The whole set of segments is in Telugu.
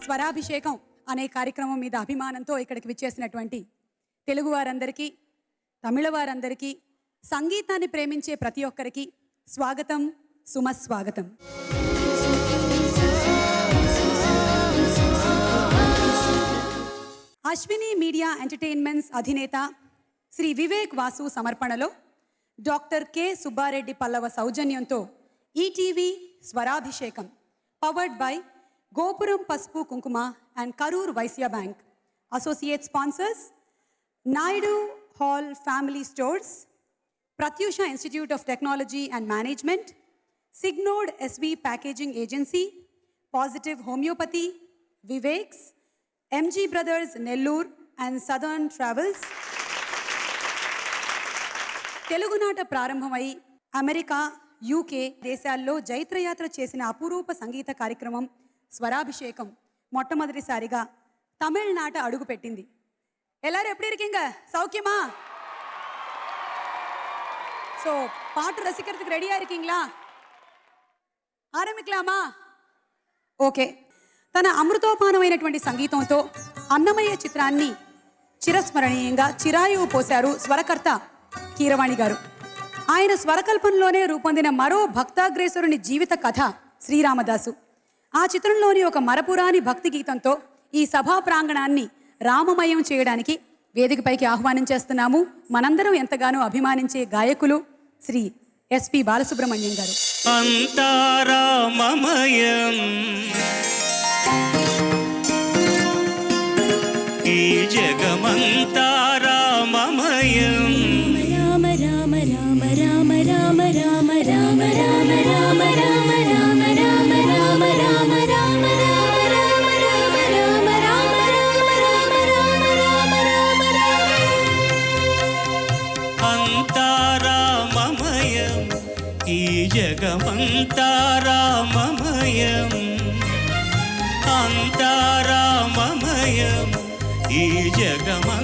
స్వరాభిషేకం అనే కార్యక్రమం మీద అభిమానంతో ఇక్కడికి విచ్చేసినటువంటి తెలుగు వారందరికీ, తమిళ వారందరికీ, సంగీతాన్ని ప్రేమించే ప్రతి ఒక్కరికి స్వాగతం, సుమస్వాగతం. అశ్విని మీడియా ఎంటర్టైన్మెంట్స్ అధినేత శ్రీ వివేక్ వాసు సమర్పణలో డాక్టర్ కె సుబ్బారెడ్డి పల్లవ సౌజన్యంతో ETV Swarabhishekam powered by Gopuram Pasupu Kunkuma and Karur Vaisya Bank. Associate sponsors Naidu Hall Family Stores, Pratyusha Institute of Technology and Management, Signode SV Packaging Agency, Positive Homeopathy, Vivek's, MG Brothers Nellore and Southern Travels. Telugu Nata ప్రారంభమై అమెరికా, యూకే దేశాల్లో జైత్రయాత్ర చేసిన అపురూప సంగీత కార్యక్రమం స్వరాభిషేకం మొట్టమొదటిసారిగా తమిళనాట అడుగుపెట్టింది. எல்லாரும் எப்படி இருக்கீங்க? சௌக்கியமா? సో పాట రసిக்கிறதுக்கு రెడీயா இருக்கீங்களா? ఆరంభించలామా? ఓకే. తన అమృతోపానమైనటువంటి సంగీతంతో అన్నమయ్య చిత్రాన్ని చిరస్మరణీయంగా చిరాయువు పోశారు స్వరకర్త కీరవాణి గారు. ఆయన స్వరకల్పనలోనే రూపొందిన మరో భక్తాగ్రేసరుని జీవిత కథ శ్రీరామదాసు. ఆ చిత్రంలోని ఒక మరపురాని భక్తి గీతంతో ఈ సభా ప్రాంగణాన్ని రామమయం చేయడానికి వేదికపైకి ఆహ్వానం చేస్తున్నాము. మనందరం ఎంతగానో అభిమానించే గాయకులు శ్రీ ఎస్పి బాలసుబ్రహ్మణ్యం గారు. అంతారామమయం ఈ జగమంతారామమయం రామ రామ రామ రామ రామ రామ రామ రామ రామ రామ రామ రామ రామ రామ రామ అంతారామమయం ఈ జగమంతారామమయం అంతారామమయం ఈ జగమంతారామమయం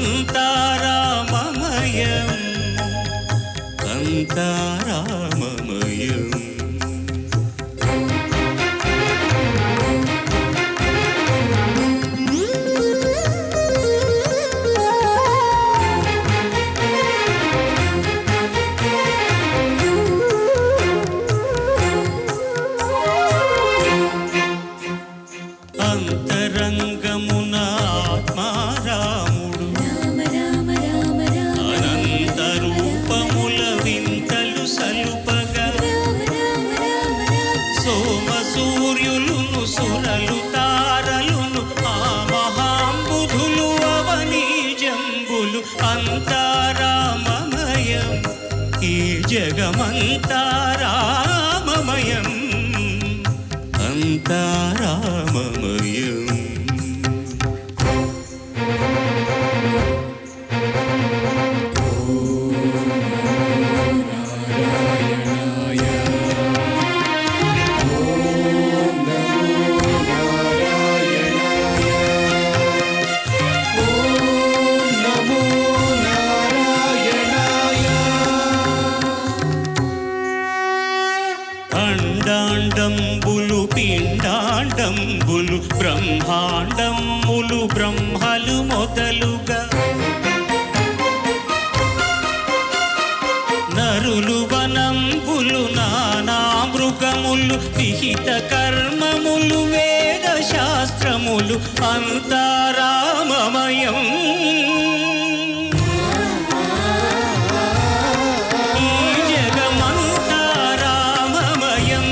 అంతారామమయం. అంతరంగమున ఆత్మారాముడు అనంత రూపముల వింతలు సలుపగా సోమ సూర్యులును సురలు తారలును ఆ మహాంబుధులు అవనీ జంబులు అంతారామమయం ఈ జగమంతారామమయం అంతారామమయం. అండాండంబులు పిండాండంబులు బ్రహ్మాండములు బ్రహ్మలు మొదలుగా నరులు వనంబులు నానా మృగములు విహిత కర్మములు వేద శాస్త్రము జగములు అంతా రామమయం. ఈ జగమంతా రామమయం.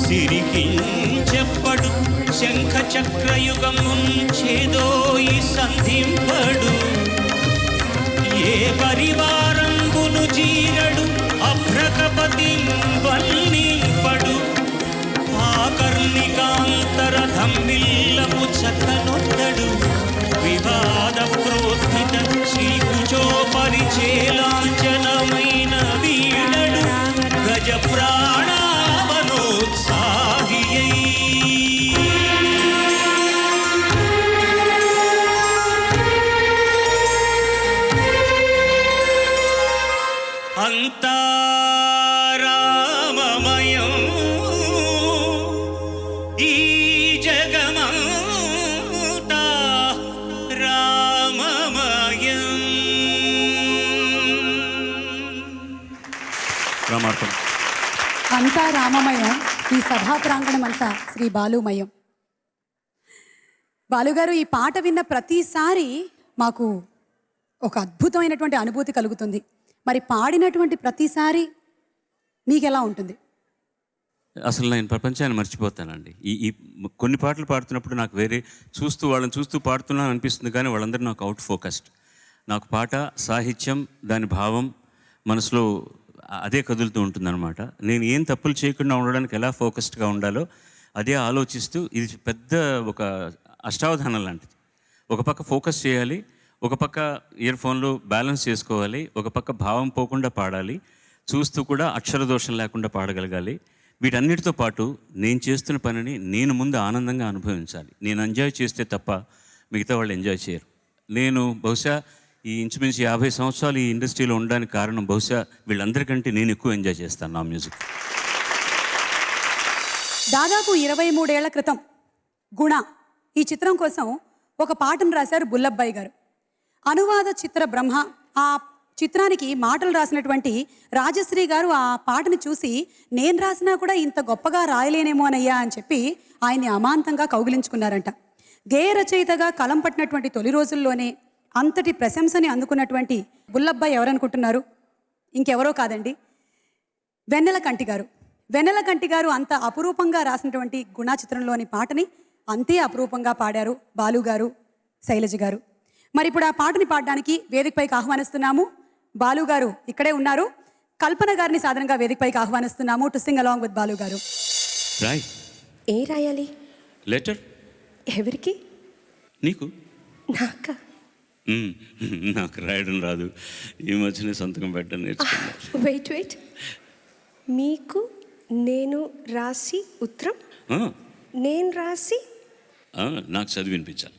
సిరికించెప్పడు శంఖ చక్రయుగం చేదోయి సంధింపడు. ఏ పరివారంబును జీరడు అభ్రకపతి వల్లింపడు. ఆకర్ణికాంతరధమ్మిల్లము చక్కనొద్దడు. వివాద ప్రోత్థిత శ్రీకుచో పరిచేలాంఛనమైన వీడడు. గజ ప్రాణావనోత్సాహియై అంతా రామమయం. ఈ జగమంతా రామమయం. రామార్పణ. అంతా రామమయం, ఈ సభా ప్రాంగణం అంతా శ్రీ బాలుమయం. బాలుగారు, ఈ పాట విన్న ప్రతిసారి మాకు ఒక అద్భుతమైనటువంటి అనుభూతి కలుగుతుంది. మరి పాడినటువంటి ప్రతిసారి మీకు ఎలా ఉంటుంది? అసలు నేను ప్రపంచాన్ని మర్చిపోతానండి. ఈ ఈ కొన్ని పాటలు పాడుతున్నప్పుడు నాకు వేరే వాళ్ళని చూస్తూ పాడుతున్నాను అనిపిస్తుంది, కానీ వాళ్ళందరూ నాకు అవుట్ ఫోకస్డ్. నాకు పాట సాహిత్యం, దాని భావం మనసులో అదే కదులుతూ ఉంటుందన్నమాట. నేను ఏం తప్పులు చేయకుండా ఉండడానికి ఎలా ఫోకస్డ్గా ఉండాలో అదే ఆలోచిస్తూ, ఇది పెద్ద ఒక అష్టావధానం లాంటిది. ఒక పక్క ఫోకస్ చేయాలి, ఒక పక్క ఇయర్ ఫోన్లో బ్యాలెన్స్ చేసుకోవాలి, ఒక పక్క భావం పోకుండా పాడాలి, చూస్తూ కూడా అక్షర దోషం లేకుండా పాడగలగాలి. వీటన్నిటితో పాటు నేను చేస్తున్న పనిని నేను ముందు ఆనందంగా అనుభవించాలి. నేను ఎంజాయ్ చేస్తే తప్ప మిగతా వాళ్ళు ఎంజాయ్ చేయరు. నేను బహుశా ఈ ఇంచుమించు 50 సంవత్సరాలు ఈ ఇండస్ట్రీలో ఉండడానికి కారణం బహుశా వీళ్ళందరికంటే నేను ఎక్కువ ఎంజాయ్ చేస్తాను నా మ్యూజిక్. దాదాపు 23 ఏళ్ల క్రితం గుణ ఈ చిత్రం కోసం ఒక పాటను రాశారు బుల్లబ్బాయి గారు. అనువాద చిత్ర బ్రహ్మ. ఆ చిత్రానికి మాటలు రాసినటువంటి రాజశ్రీ గారు ఆ పాటను చూసి, నేను రాసినా కూడా ఇంత గొప్పగా రాయలేనేమోనయ్యా అని చెప్పి ఆయన్ని అమాంతంగా కౌగిలించుకున్నారంట. గేయ రచయితగా కలం పట్టినటువంటి తొలి రోజుల్లోనే అంతటి ప్రశంసని అందుకున్నటువంటి బుల్లబ్బాయి ఎవరనుకుంటున్నారు? ఇంకెవరో కాదండి, వెన్నెల కంటి గారు. వెన్నెల కంటి గారు అంత అపురూపంగా రాసినటువంటి గుణ చిత్రంలోని పాటని అంతే అపురూపంగా పాడారు బాలుగారు, శైలజ గారు. మరి ఇప్పుడు ఆ పాటని పాడడానికి వేదికపైకి ఆహ్వానిస్తున్నాము. బాలుగారు ఇక్కడే ఉన్నారు. కల్పన గారిని సాధారణంగా వేదికపైకి ఆహ్వానిస్తున్నాము టు సింగ్ అలాంగ్ విత్ బాలుగారు. రాయ్. ఏ రాయాలి? లెటర్. ఎవరికి? నీకు. నాకా? నాకు రాయడం రాదు, ఈ మధ్యనే సంతకం పెట్టడం నేర్చుకున్నా. వెయిట్, మీకు నేను రాసి ఉత్తరం, నేను రాసి నాకు చదివి వినిపించాలి,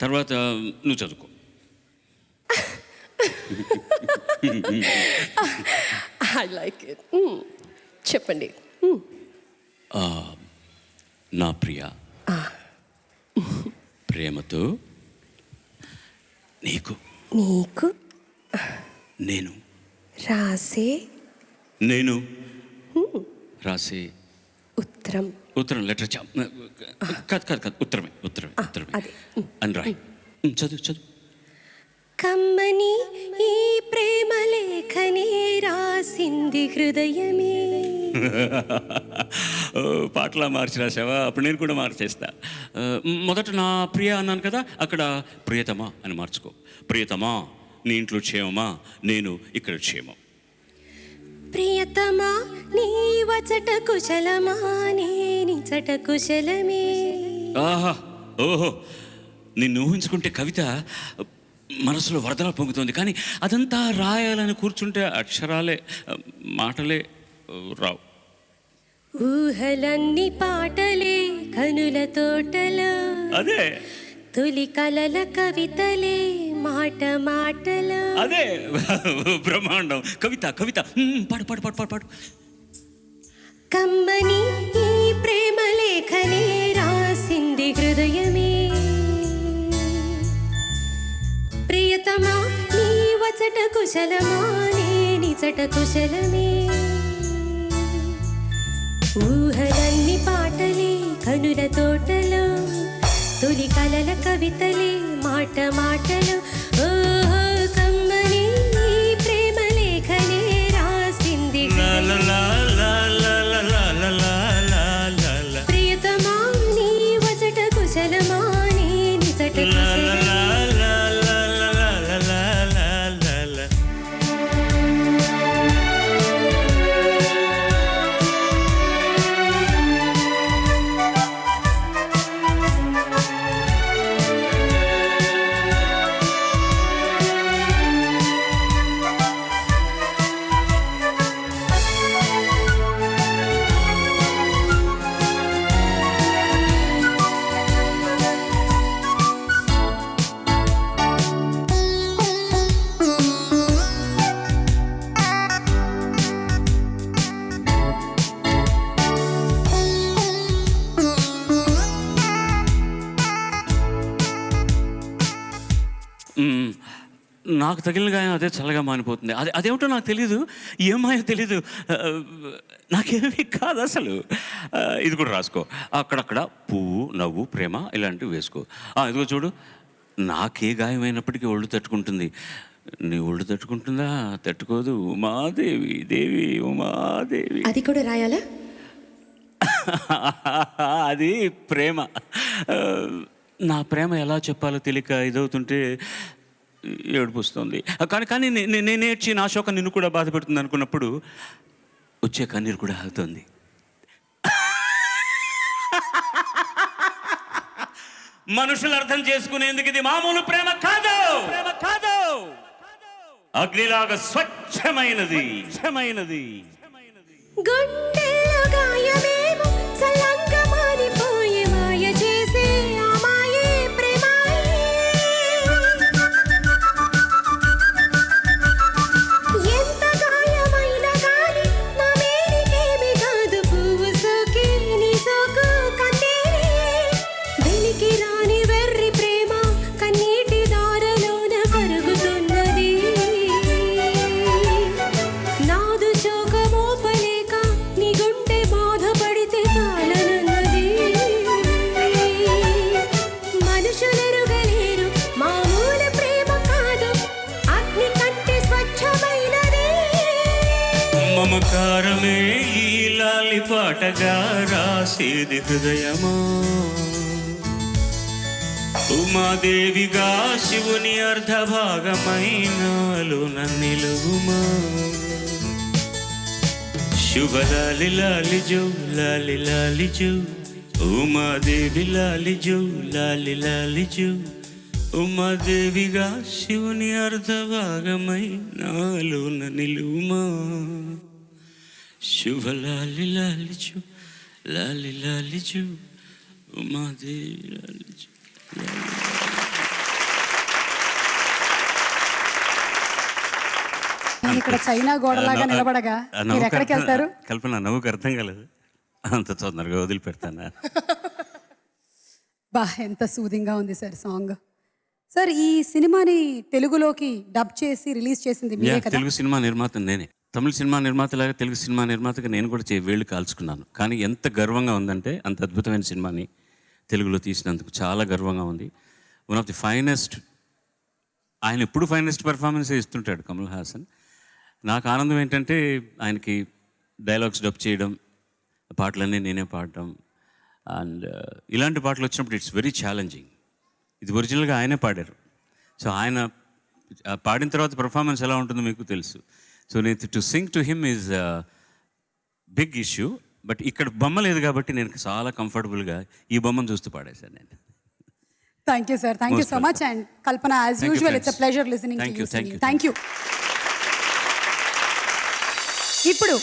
తర్వాత నువ్వు చదువుకో. I like it. చెప్పండి. నా ప్రియ, ప్రేమతో నీకు నేను రాసే ఉత్తరం లెటర్ కాదు ఉత్తరమే అని రాయి. చదువు. కమ్మని ఈ ప్రేమ లేఖనే రాసింది హృదయమే. పాటలా మార్చి రాసావా? అప్పుడు నేను కూడా మార్చేస్తా. మొదట నా ప్రియ అన్నాను కదా, అక్కడ ప్రియతమా అని మార్చుకో. ప్రియతమా, నీ ఇంట్లో క్షేమమా, నేను ఇక్కడ క్షేమం. ప్రియతమా, నీ వచట కుశలమా, నేనిచట కుశలమే. ఆహా, ఓహో, నిన్ను ఊహించుకుంటే కవిత మనసులో వరదలా పొంగుతుంది, కానీ అదంతా రాయాలని కూర్చుంటే అక్షరాలే, మాటలే రావు. ఊహలన్నీ పాటలే కనుల తోటలో, అదే తొలి కలల కవితలే మాటలో. అదే బ్రహ్మాండం. కవిత పాడు. కమ్మని ఈ ప్రేమ లేఖనే రాసింది హృదయమే. కుశలమానే నిజట కుశలమే ఊహలన్ని పాటలే కనుల తోటలో తొలి కలల కవితలే మాట మాటలు ఓహో కమ్మని ప్రేమ లేఖనే రాసింది ప్రియతమా నీ వచట కుశలమానే నిజట కుశలమే నాకు తగిలిన గాయం అదే చల్లగా మానిపోతుంది. అదేమిటో నాకు తెలీదు, ఏమాయో తెలీదు, నాకేమీ కాదు అసలు. ఇది కూడా రాసుకో, అక్కడక్కడ పువ్వు నవ్వు ప్రేమ ఇలాంటివి వేసుకో. ఇదిగో చూడు, నాకే గాయమైనప్పటికీ ఒళ్ళు తట్టుకుంటుంది. నీ ఒళ్ళు తట్టుకుంటుందా? తట్టుకోదు. ఉమాదేవి దేవి ఉమాదేవి. అది కూడా రాయాలా? అది ప్రేమ. నా ప్రేమ ఎలా చెప్పాలో తెలియక ఇదవుతుంటే ఏడుపు వస్తుంది. కానీ నేను ఏడ్చి నా శోకం నిన్ను కూడా బాధ పెడుతుంది అనుకున్నప్పుడు వచ్చే కన్నీరు కూడా ఆగుతుంది. మనుషులు అర్థం చేసుకునేందుకు ఇది మామూలు ప్రేమ కాదు, ప్రేమ కాదు. అగ్నిలాగా స్వచ్ఛమైనది. గుండెల్లో గాయమేమో చల్లంగా మారిపోయే మాయ చేసే ఆ మాయే ప్రేమాయే. ఎంత గాయమైనా గాని నా మేనికేమి కాదు పువ్వు సోకి నీ సోకు కన్నీరే. వెలికి రాని వెర్రి ప్రేమ కన్నీటి దారలోన కరుగుతున్నది. నాదు శోకమోపలేక నీ గుండె బాధపడితే తాళనున్నది. మనుషులెరుగలేరు మామూలు ప్రేమ కాదు, అగ్ని కంటే స్వచ్ఛమైనది. మమకారమే ఈ లాలి పాటగా రాసేది హృదయమా, ఉమాదేవిగా శివుని అర్ధభాగమైనాలోన నిలువుమా. శుభ లాలి లాలి జో లాలి లాలి జో ఉమాదేవి లాలి జో లాలి లాలి జో. ఉమాదేవిగా శివుని అర్ధభాగమైనాలోన నిలువుమా. శుభ లాలి లాలి జో లాలి లాలి జో ఉమాదేవి లాలి జో. నేను ఇక్కడ చైనా గోడలాగా నిలబడగా మీరు ఎక్కడికి వెళ్తారు? కల్పన, నవ్వుకు అర్థం కాలేదు, అంత తొందరగా వదిలిపెడతాను. బా, ఎంత సూదింగ్గా ఉంది సార్ సాంగ్. సార్, ఈ సినిమాని తెలుగులోకి డబ్ చేసి రిలీజ్ చేసింది మీరే కదా? తెలుగు సినిమా నిర్మాత నేనే. తమిళ సినిమా నిర్మాతలాగా తెలుగు సినిమా నిర్మాతగా నేను కూడా వేళ్ళు కాల్చుకున్నాను. కానీ ఎంత గర్వంగా ఉందంటే, అంత అద్భుతమైన సినిమాని తెలుగులో తీసినందుకు చాలా గర్వంగా ఉంది. వన్ ఆఫ్ ది ఫైనెస్ట్, ఆయన ఎప్పుడు ఫైనెస్ట్ పెర్ఫార్మెన్సే ఇస్తుంటాడు కమల్ హాసన్. నాకు ఆనందం ఏంటంటే ఆయనకి డైలాగ్స్ డబ్ చేయడం, పాటలన్నీ నేనే పాడటం. అండ్ ఇలాంటి పాటలు వచ్చినప్పుడు ఇట్స్ వెరీ ఛాలెంజింగ్. ఇది ఒరిజినల్గా ఆయనే పాడారు. సో ఆయన పాడిన తర్వాత పెర్ఫార్మెన్స్ ఎలా ఉంటుందో మీకు తెలుసు. సో నేను to sing to him is big issue. But ఇక్కడ బొమ్మ లేదు కాబట్టి నేను చాలా కంఫర్టబుల్గా ఈ బొమ్మను చూస్తూ పాడేశాను నేను. Thank you sir, thank you so much. And Kalpana, as usual it's a pleasure listening to you. Thank you. ఇప్పుడు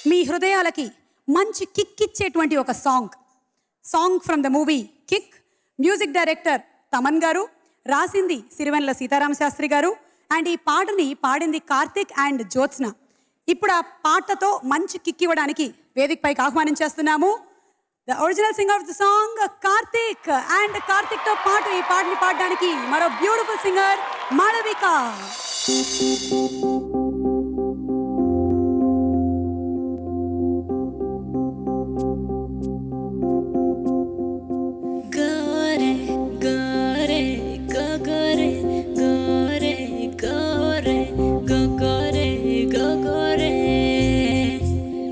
మీ హృదయాలకి మంచి కిక్ ఇచ్చేటువంటి ఒక song from the movie kick. Music director Thaman గారు, రాసింది సిరివెన్నెల సీతారామ శాస్త్రి గారు. అండ్ ఈ పాటని పాడింది కార్తిక్ అండ్ జ్యోత్స్న. ఇప్పుడు ఆ పాటతో మంచి కిక్ ఇవ్వడానికి వేదిక పైకి ఆహ్వానించేస్తున్నాము the original singer of the song Karthik. And Karthik తో పాటు ఈ పాటని పాడడానికి మరో beautiful singer Malavika. Gore, gore, go gore, gore, gore, go gore, go gore.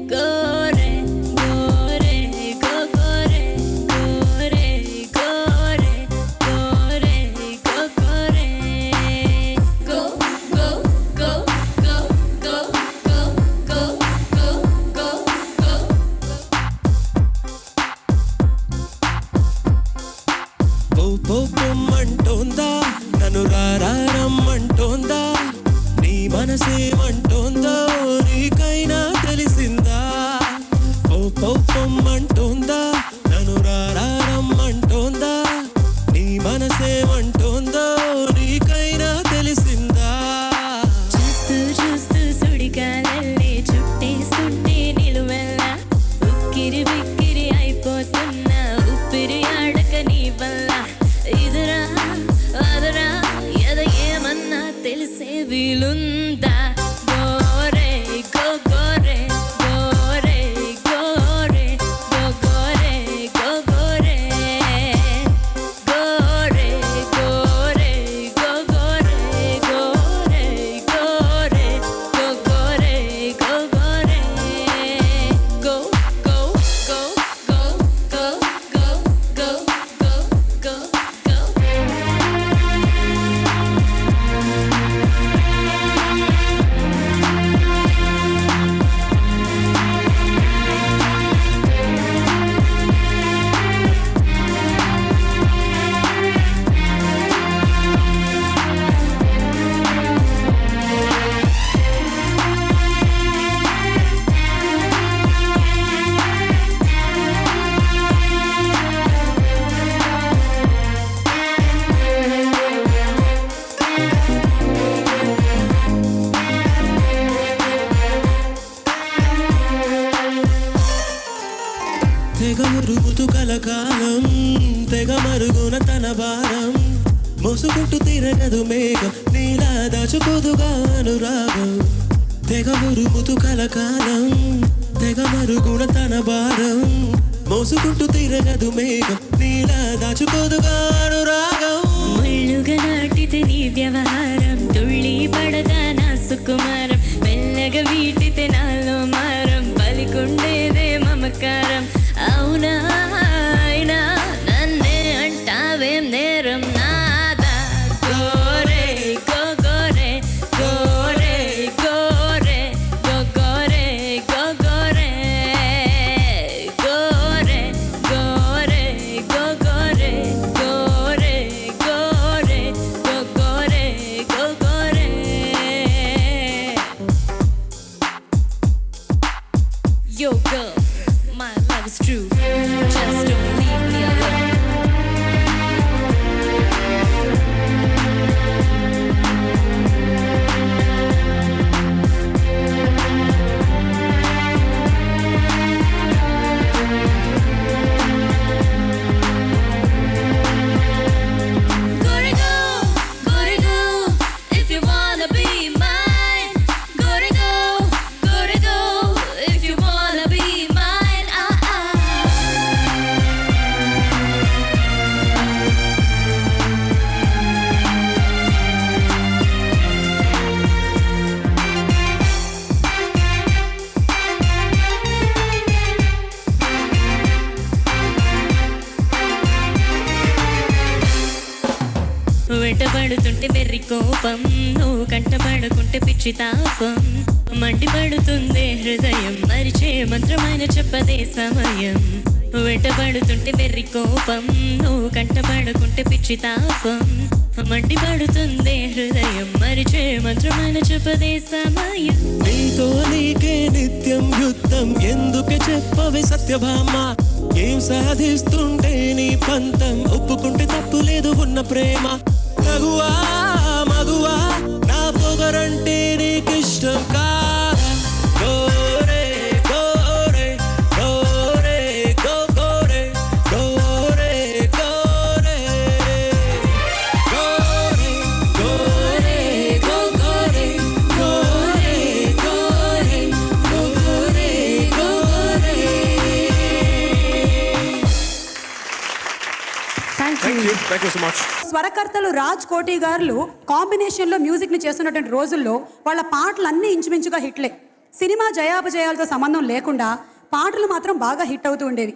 Gore, gore, go gore, gore, gore, gore, go gore. Go, go, go, go, go, go, go, go, go, go. పొమ్మంటోందా నన్ను రారమ్మంటోందా నీ మనసేమంటోందో నీకైనా తెలిసిందా పొమ్మంటోందా నన్ను రారమ్మంటోందా నీ మనసేమంటోందో నీకైనా తెలిసిందా చూస్తూ చూస్తూ సుడిగాలల్లే చుట్టేస్తుంటే నిలువెల్లా ఉక్కిరి బిక్కిరి అయిపోతున్నా ఊపిరి ఆడక నీ వల్ల ఇదురా అదురా ఎద ఏమన్నా తెలిసే వీలుందా గోరే గో గోరే గోరే గోరే గో గోరే గో గోరే గోరే గోరే గో గోరే గోరే గోరే గో గోరే గో గోరే గో గో గో గో గో గో గో గో గో గో. తెగ మరుగుతూ కలకాలం తెగ మరుగున తన భారం మోసుకుంటూ తిరగదు మేఘం నీలా దాచుకోదుగా అనురాగం తెగ మరుగుతూ కలకాలం తెగ మరుగున తన భారం మోసుకుంటూ తిరగదు మేఘం నీలా దాచుకోదుగా అనురాగం ముళ్ళుగా నాటితే నీ వ్యవహారం తుళ్ళి పడగా నా సుకుమారం మెల్లగా వీటితే నాలో మారం పలికుండేదే మమకారం అవునా అయినా నన్నే అంటావేం నేరం నాదా గోరే గో గోరే గోరే గోరే గో గోరే గో గోరే గోరే గోరే గో గోరే గోరే గోరే గో గోరే గో గోరే. Yo girl, my love is true. Just don't leave me alone. Gotta go, if you wanna be mine. Gotta go, if you wanna be mine. వెంటబడుతుంటే వెర్రి కోపం నువ్వు కంటపడకుంటే పిచ్చి తాపం మండిపడుతుందే హృదయం మరిచే మంత్రమైన చెప్పదే సమయం వెంటబడుతుంటే వెర్రి కోపం నువ్వు కంటపడకుంటే పిచ్చి తాపం మండిపడుతుందే హృదయం మరిచే మంత్రమైన చెప్పదే సమయం నీతో నీకే నిత్యం యుద్ధం ఎందుకే చెప్పవే సత్యభామ ఏం సాధిస్తుంటే నీ పంతం ఒప్పుకుంటే తప్పు లేదు ఉన్న ప్రేమ మగువా మగువా నా పొగరంటే నీకిష్టం కాదా గోరే గోరే గోరే గో గోరే గోరే గోరే గోరే గోరే గో గోరే థ్యాంక్ యూ సో మచ్. స్వరకర్తలు రాజ్ కోటి గారు కాంబినేషన్లో మ్యూజిక్ని చేస్తున్నటువంటి రోజుల్లో వాళ్ళ పాటలు అన్నీ ఇంచుమించుగా హిట్లే. సినిమా జయాపజయాలతో సంబంధం లేకుండా పాటలు మాత్రం బాగా హిట్ అవుతూ ఉండేవి.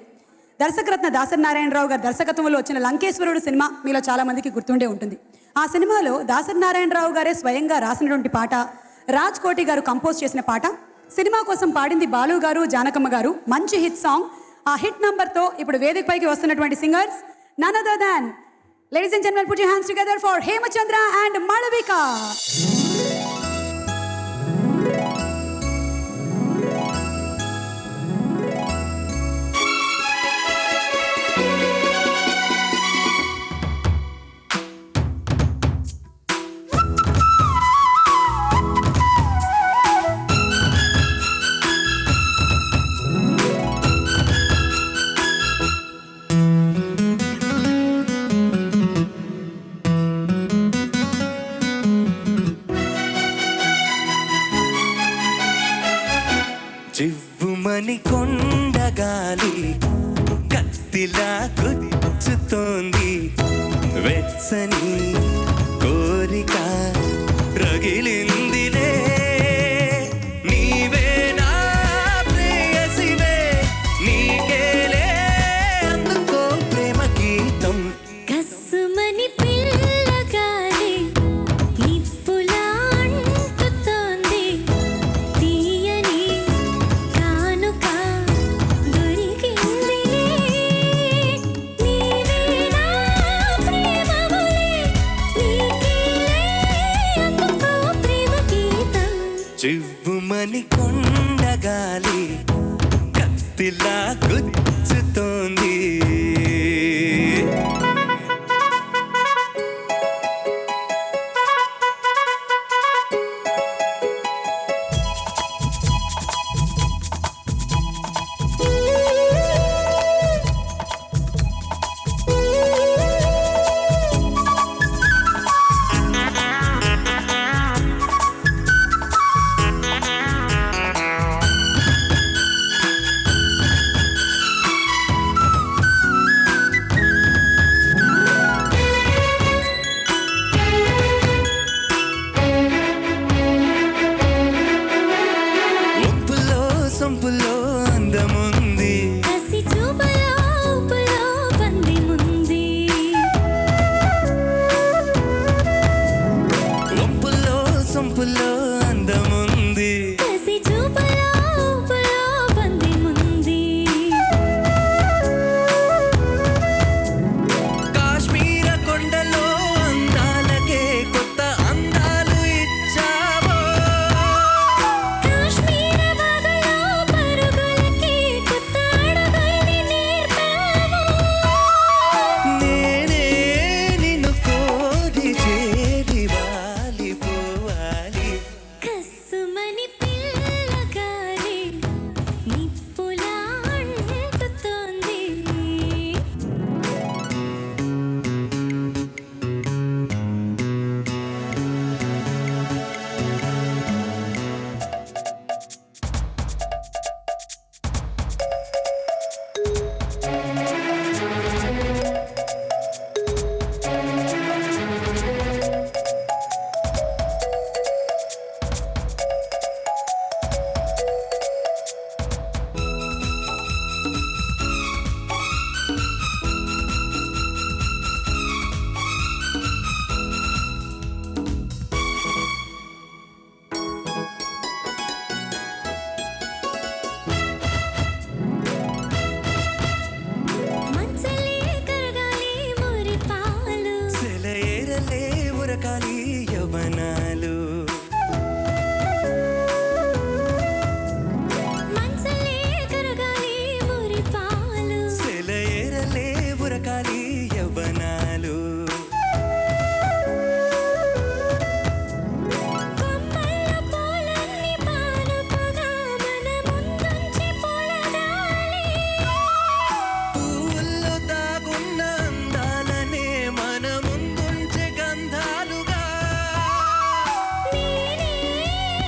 దర్శకరత్న దాసరి నారాయణరావు గారి దర్శకత్వంలో వచ్చిన లంకేశ్వరుడు సినిమా మీలో చాలామందికి గుర్తుండే ఉంటుంది. ఆ సినిమాలో దాసరి నారాయణరావు గారే స్వయంగా రాసినటువంటి పాట, రాజ్ కోటి గారు కంపోజ్ చేసిన పాట. సినిమా కోసం పాడింది బాలు గారు, జానకమ్మ గారు. మంచి హిట్ సాంగ్. ఆ హిట్ నంబర్తో ఇప్పుడు వేదిక పైకి వస్తున్నటువంటి singers none other than, ladies and gentlemen, put your hands together for Hemachandra and Malavika. చివ్వుమని కొండగాలి కత్తిలా గుచ్చుతోంది, వెచ్చని కోరిక రగిలిందిలే. నీవే నా ప్రేయసివే, నీకేలే అందుకో ప్రేమ గీతం. కస్సుమని పిల్లగాలి నిప్పులా అంటుతోంది, తీయని కానుక దొరికిందిలే. నీవే నా ప్రేమములే, నీకేలే అందుకో ప్రేమ గీతం. చివ్వుమని కొండగాలి కత్తిలా గుచ్చుతోంది. ఒంపులో సొంపులో అందముంది, కసి చూపులో ఊపులో పందెముంది. ఒంపులో సొంపులో అందముంది, కసి చూపులో ఊపులో పందెముంది. కాశ్మీర కొండలో అందాలకే కొత్త అందాలు ఇచ్చావో. కాశ్మీర వాగులో పరుగులకి కొత్త అడుగుల్ని నేర్పావు. నేనే నిన్ను కోరి చేరి వాలిపోవాలి. కస్సుమని పిల్లగాలి నిప్పులా అంటుతోంది. మంచలే కరగాలి మురిపాలు, సెలయేరలే ఉరకాలి యవనాలు. మంచలే కరగాలి మురిపాలు. సెలయేరలే ఉరకాలి యవనాలు. కొమ్మల పూలన్నీ పానుపుగా మన ముందుంచి పొలగాలి. పువ్వుల్లో దాగున్న అందాలనే మన ముందుంచే గంధాలుగా. నేనే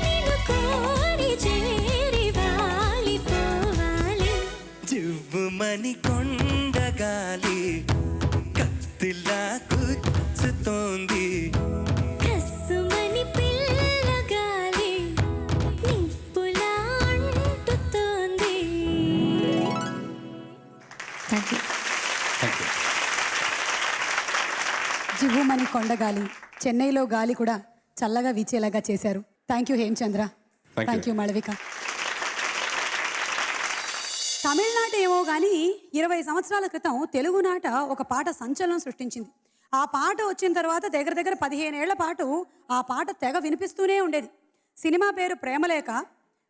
నిన్ను కోరి చేరి వాలిపోవాలి. చివ్వుమని కొండగాలి కత్తిలా రేపుతోంది. కస్సుమని పిల్లగాలి నిప్పులా అంటుతోంది. Thank you. జివ్వుమని కొండగాలి, చెన్నైలో గాలి కూడా చల్లగా వీచేలాగా చేశారు. Thank you Hemachandra. Thank you Malavika. తమిళనాట ఏమో కానీ 20 సంవత్సరాల క్రితం తెలుగునాట ఒక పాట సంచలనం సృష్టించింది. ఆ పాట వచ్చిన తర్వాత దగ్గర దగ్గర 15 ఏళ్ల పాటు ఆ పాట తెగ వినిపిస్తూనే ఉండేది. సినిమా పేరు ప్రేమలేఖ.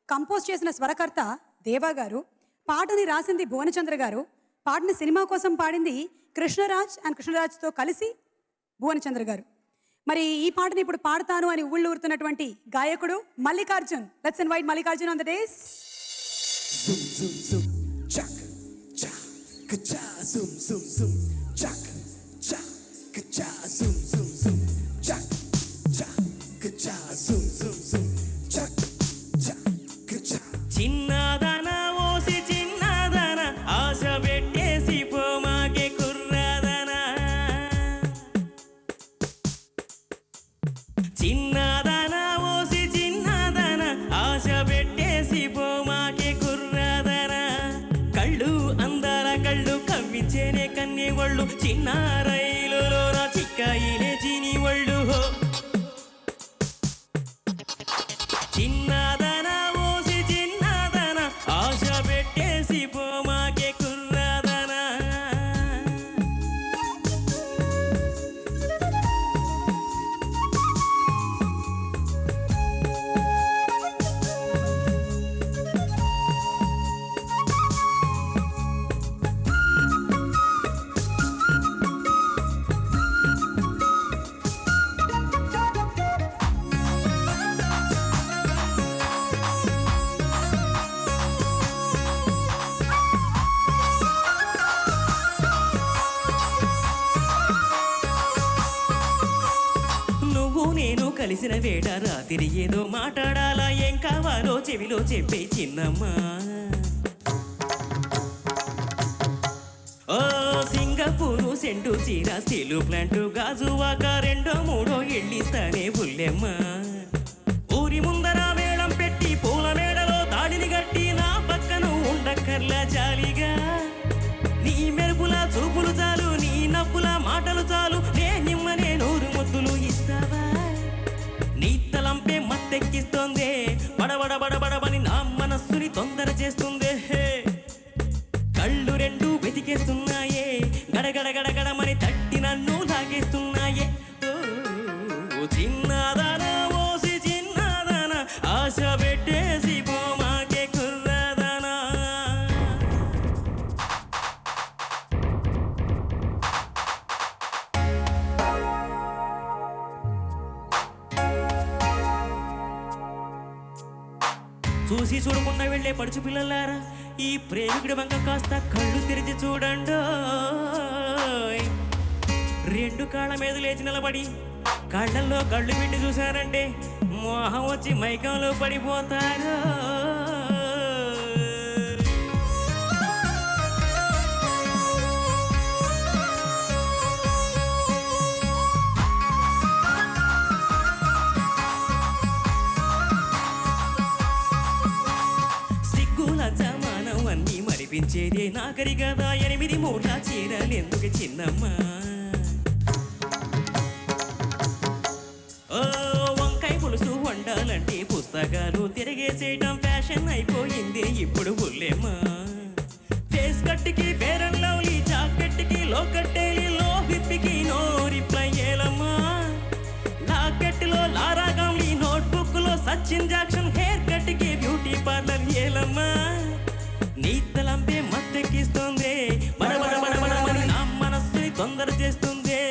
కంపోజ్ చేసిన స్వరకర్త దేవా గారు, పాటని రాసింది భువనచంద్ర గారు, పాటని సినిమా కోసం పాడింది కృష్ణరాజ్ అండ్ కృష్ణరాజ్తో కలిసి భువనచంద్ర గారు. మరి ఈ పాటని ఇప్పుడు పాడతాను అని ఊళ్ళు ఊరుతున్నటువంటి గాయకుడు Mallikarjun. Let's invite Mallikarjun on the days. Zoom, zoom, zoom, chuck, cha, ka-cha, zoom, zoom, zoom, chuck, cha, ka-cha, zoom, zoom, zoom, chuck, cha, ka-cha, zoom, zoom, zoom, chuck, cha, ka-cha. చిన్నదన ఓసి చిన్నదన ఆశ పెట్టేసి పోమాకే కుర్రదన. చిన్నదన ఓసి చిన్నదన ఆశ పెట్టేసి పోమాకే కుర్రదన. కళ్ళు అందాల కళ్ళు కవ్వించేనే కన్నే ఒళ్ళు, చిన్న రైలులో నా చిక్కాయిలే చిని ఒళ్ళు. చిన్నదన ఓసి చిన్నదన ఆశ పెట్టేసి పోమాకే కుర్రదన. నువ్వు నేను కలిసిన వేళ రాత్రి ఏదో మాట్లాడాలా, ఏం కావాలో చెవిలో చెప్పే చిన్నమ్మా. ఓ సింగపూరు సెంటు చీర స్టీలు ప్లాంటు గాజువాక 2-3 ఇళ్ళిస్తానే బుల్లెమ్మ. ఊరి ముందర మేళం పెట్టి పూల మేడలో తాడిని గట్టి నా పక్కన ఉండక్కర్లా జాలిగా. నీ మెరుపుల చూపులు చాలు, నీ నవ్వుల మాటలు చాలు, నే నిమ్మనే నూరు ముద్దులు ఇస్తావా. నీ తలంపే మత్తెక్కిస్తోందే, బడబడ బడబడబని నా మనస్సుని తొందర చేస్తుందే. కళ్ళు రెండు వెతికేస్తున్నాయే, గడగడ గడగడమని తట్టి నన్ను లాగేస్తున్నాయే. ఓ చిన్నదాన ఓసి చిన్నదాన ఆశ పెట్టేసి పోమాకే కుర్రదానా. చూసి చూడకుండా వెళ్ళే పడుచు పిల్లలారా, ఈ ప్రేమికుడి వంక కాస్త కళ్ళు తెరిచి చూడండి. 2 కాళ్ళ మీద లేచి నిలబడి కళ్ళల్లో కళ్ళు పెట్టి చూశారంటే మోహం వచ్చి మైకంలో పడిపోతారు. అన్నీ మరిపించేదే నాకరి కదా 8 మూట చీరలెందుకు చిన్నమ్మా. ఓ వంకాయ పులుసు వండాలంటే పుస్తకాలు తిరిగేసేయటం ఫ్యాషన్ అయిపోయింది ఇప్పుడు బుల్లెమ్మా. ఫేస్ కట్టికి ఫేర్ అండ్ లవ్లీ, జాకెట్కి లో కట్టేలి, లో హిప్పికి నో రిప్లై ఏలమ్మా. లాకెట్లో లారా గమ్లీ, నోట్బుక్ లో సచిన్ జాక్సన్, హెయిర్ కట్కి బ్యూటీ పార్లర్ ఏలమ్మా. నీ తలంపే మత్తెక్కిస్తుంది, బడబడ బడబడమని నా మనస్సుని తొందర చేస్తుంది.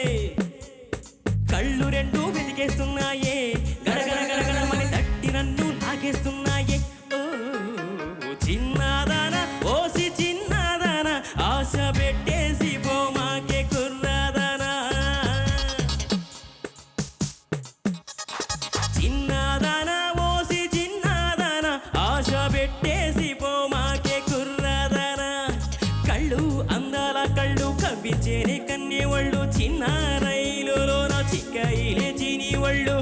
కళ్ళు రెండు వెతికేస్తున్నాయే, గడగడ గడగడమని తట్టి నన్ను లాగేస్తున్నాయే. ఓ చిన్నదాన ఓసి చిన్నదాన ఆశ పెట్టేసి పోమాకే కుర్రదానా. చిన్నదాన ఓసి చిన్నదాన ఆశ పెట్టేసి పోమాకే కుర్రదానా. కళ్ళు అందాల కళ్ళు కవ్వించేనే కన్నే ఒళ్ళు, చిన్న రైలులో నా గుమ్మడికాయ లేచి నీ ఒళ్ళు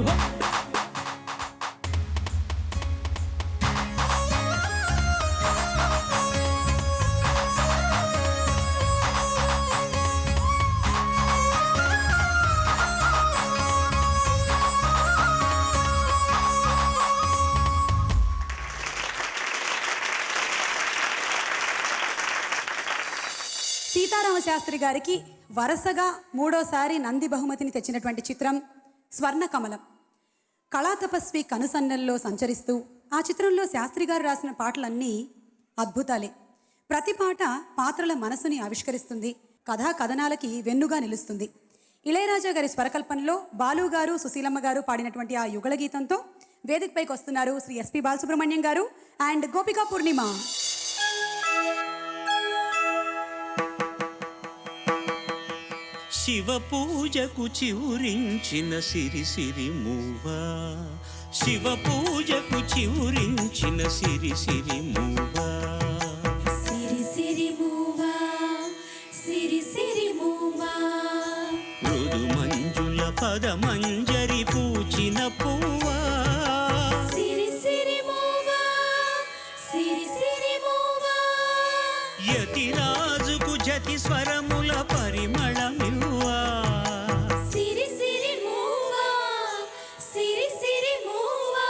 సీతారామ శాస్త్రి గారికి వరుసగా 3వసారి నంది బహుమతిని తెచ్చినటువంటి చిత్రం స్వర్ణకమలం. కళాతపస్వి కనుసన్నల్లో సంచరిస్తూ ఆ చిత్రంలో శాస్త్రి గారు రాసిన పాటలన్నీ అద్భుతాలే. ప్రతి పాట పాత్రల మనసుని ఆవిష్కరిస్తుంది, కథా కథనాలకి వెన్నుగా నిలుస్తుంది. ఇళయరాజా గారి స్వరకల్పనలో బాలు గారు సుశీలమ్మ గారు పాడినటువంటి ఆ యుగళ గీతంతో వేదికపైకి వస్తున్నారు శ్రీ ఎస్పి బాలసుబ్రహ్మణ్యం గారు అండ్ గోపికా పూర్ణిమ. శివ పూజకు చివురించిన సిరి సిరి మూవా, శివ పూజకు చివురించిన సిరి సిరి మూవా, సిరి సిరి మూవా, సిరి సిరి మూవా, మృదు మంజుల పద మంజరి పూచిన పువ్వా, సిరి సిరి మూవా, సిరి సిరి మూవా, యతిరాజుకు జతి స్వరముల పరిమళమివ్వా, సిరి సిరి మూవా, సిరి సిరి మూవా,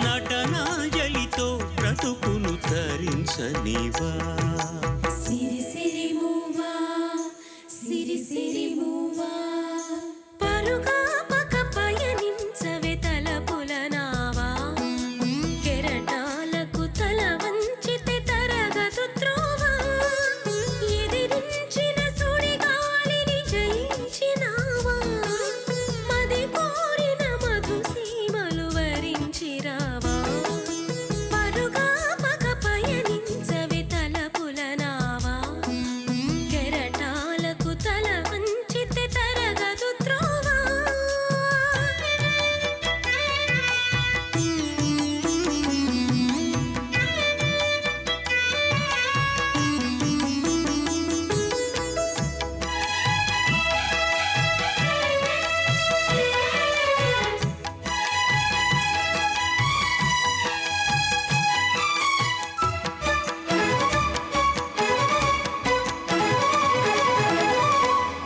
నటనాంజలితో బ్రతుకును తరించనివా, సిరి సిరి మూవా, సిరి సిరి మూవా. పరుగా పక పయనించవే తలపుల నావా, కెరటాలకు తల వంచితే తరగదు త్రోవా, ఎదిరించిన సుడిగాలిని జయించినావా, మది కోరిన మధు సీమలు వరించిరావా. పరుగా పక పయనించవే తలపుల నావా, కెరటాలకు తల వంచితే తరగదు త్రోవా.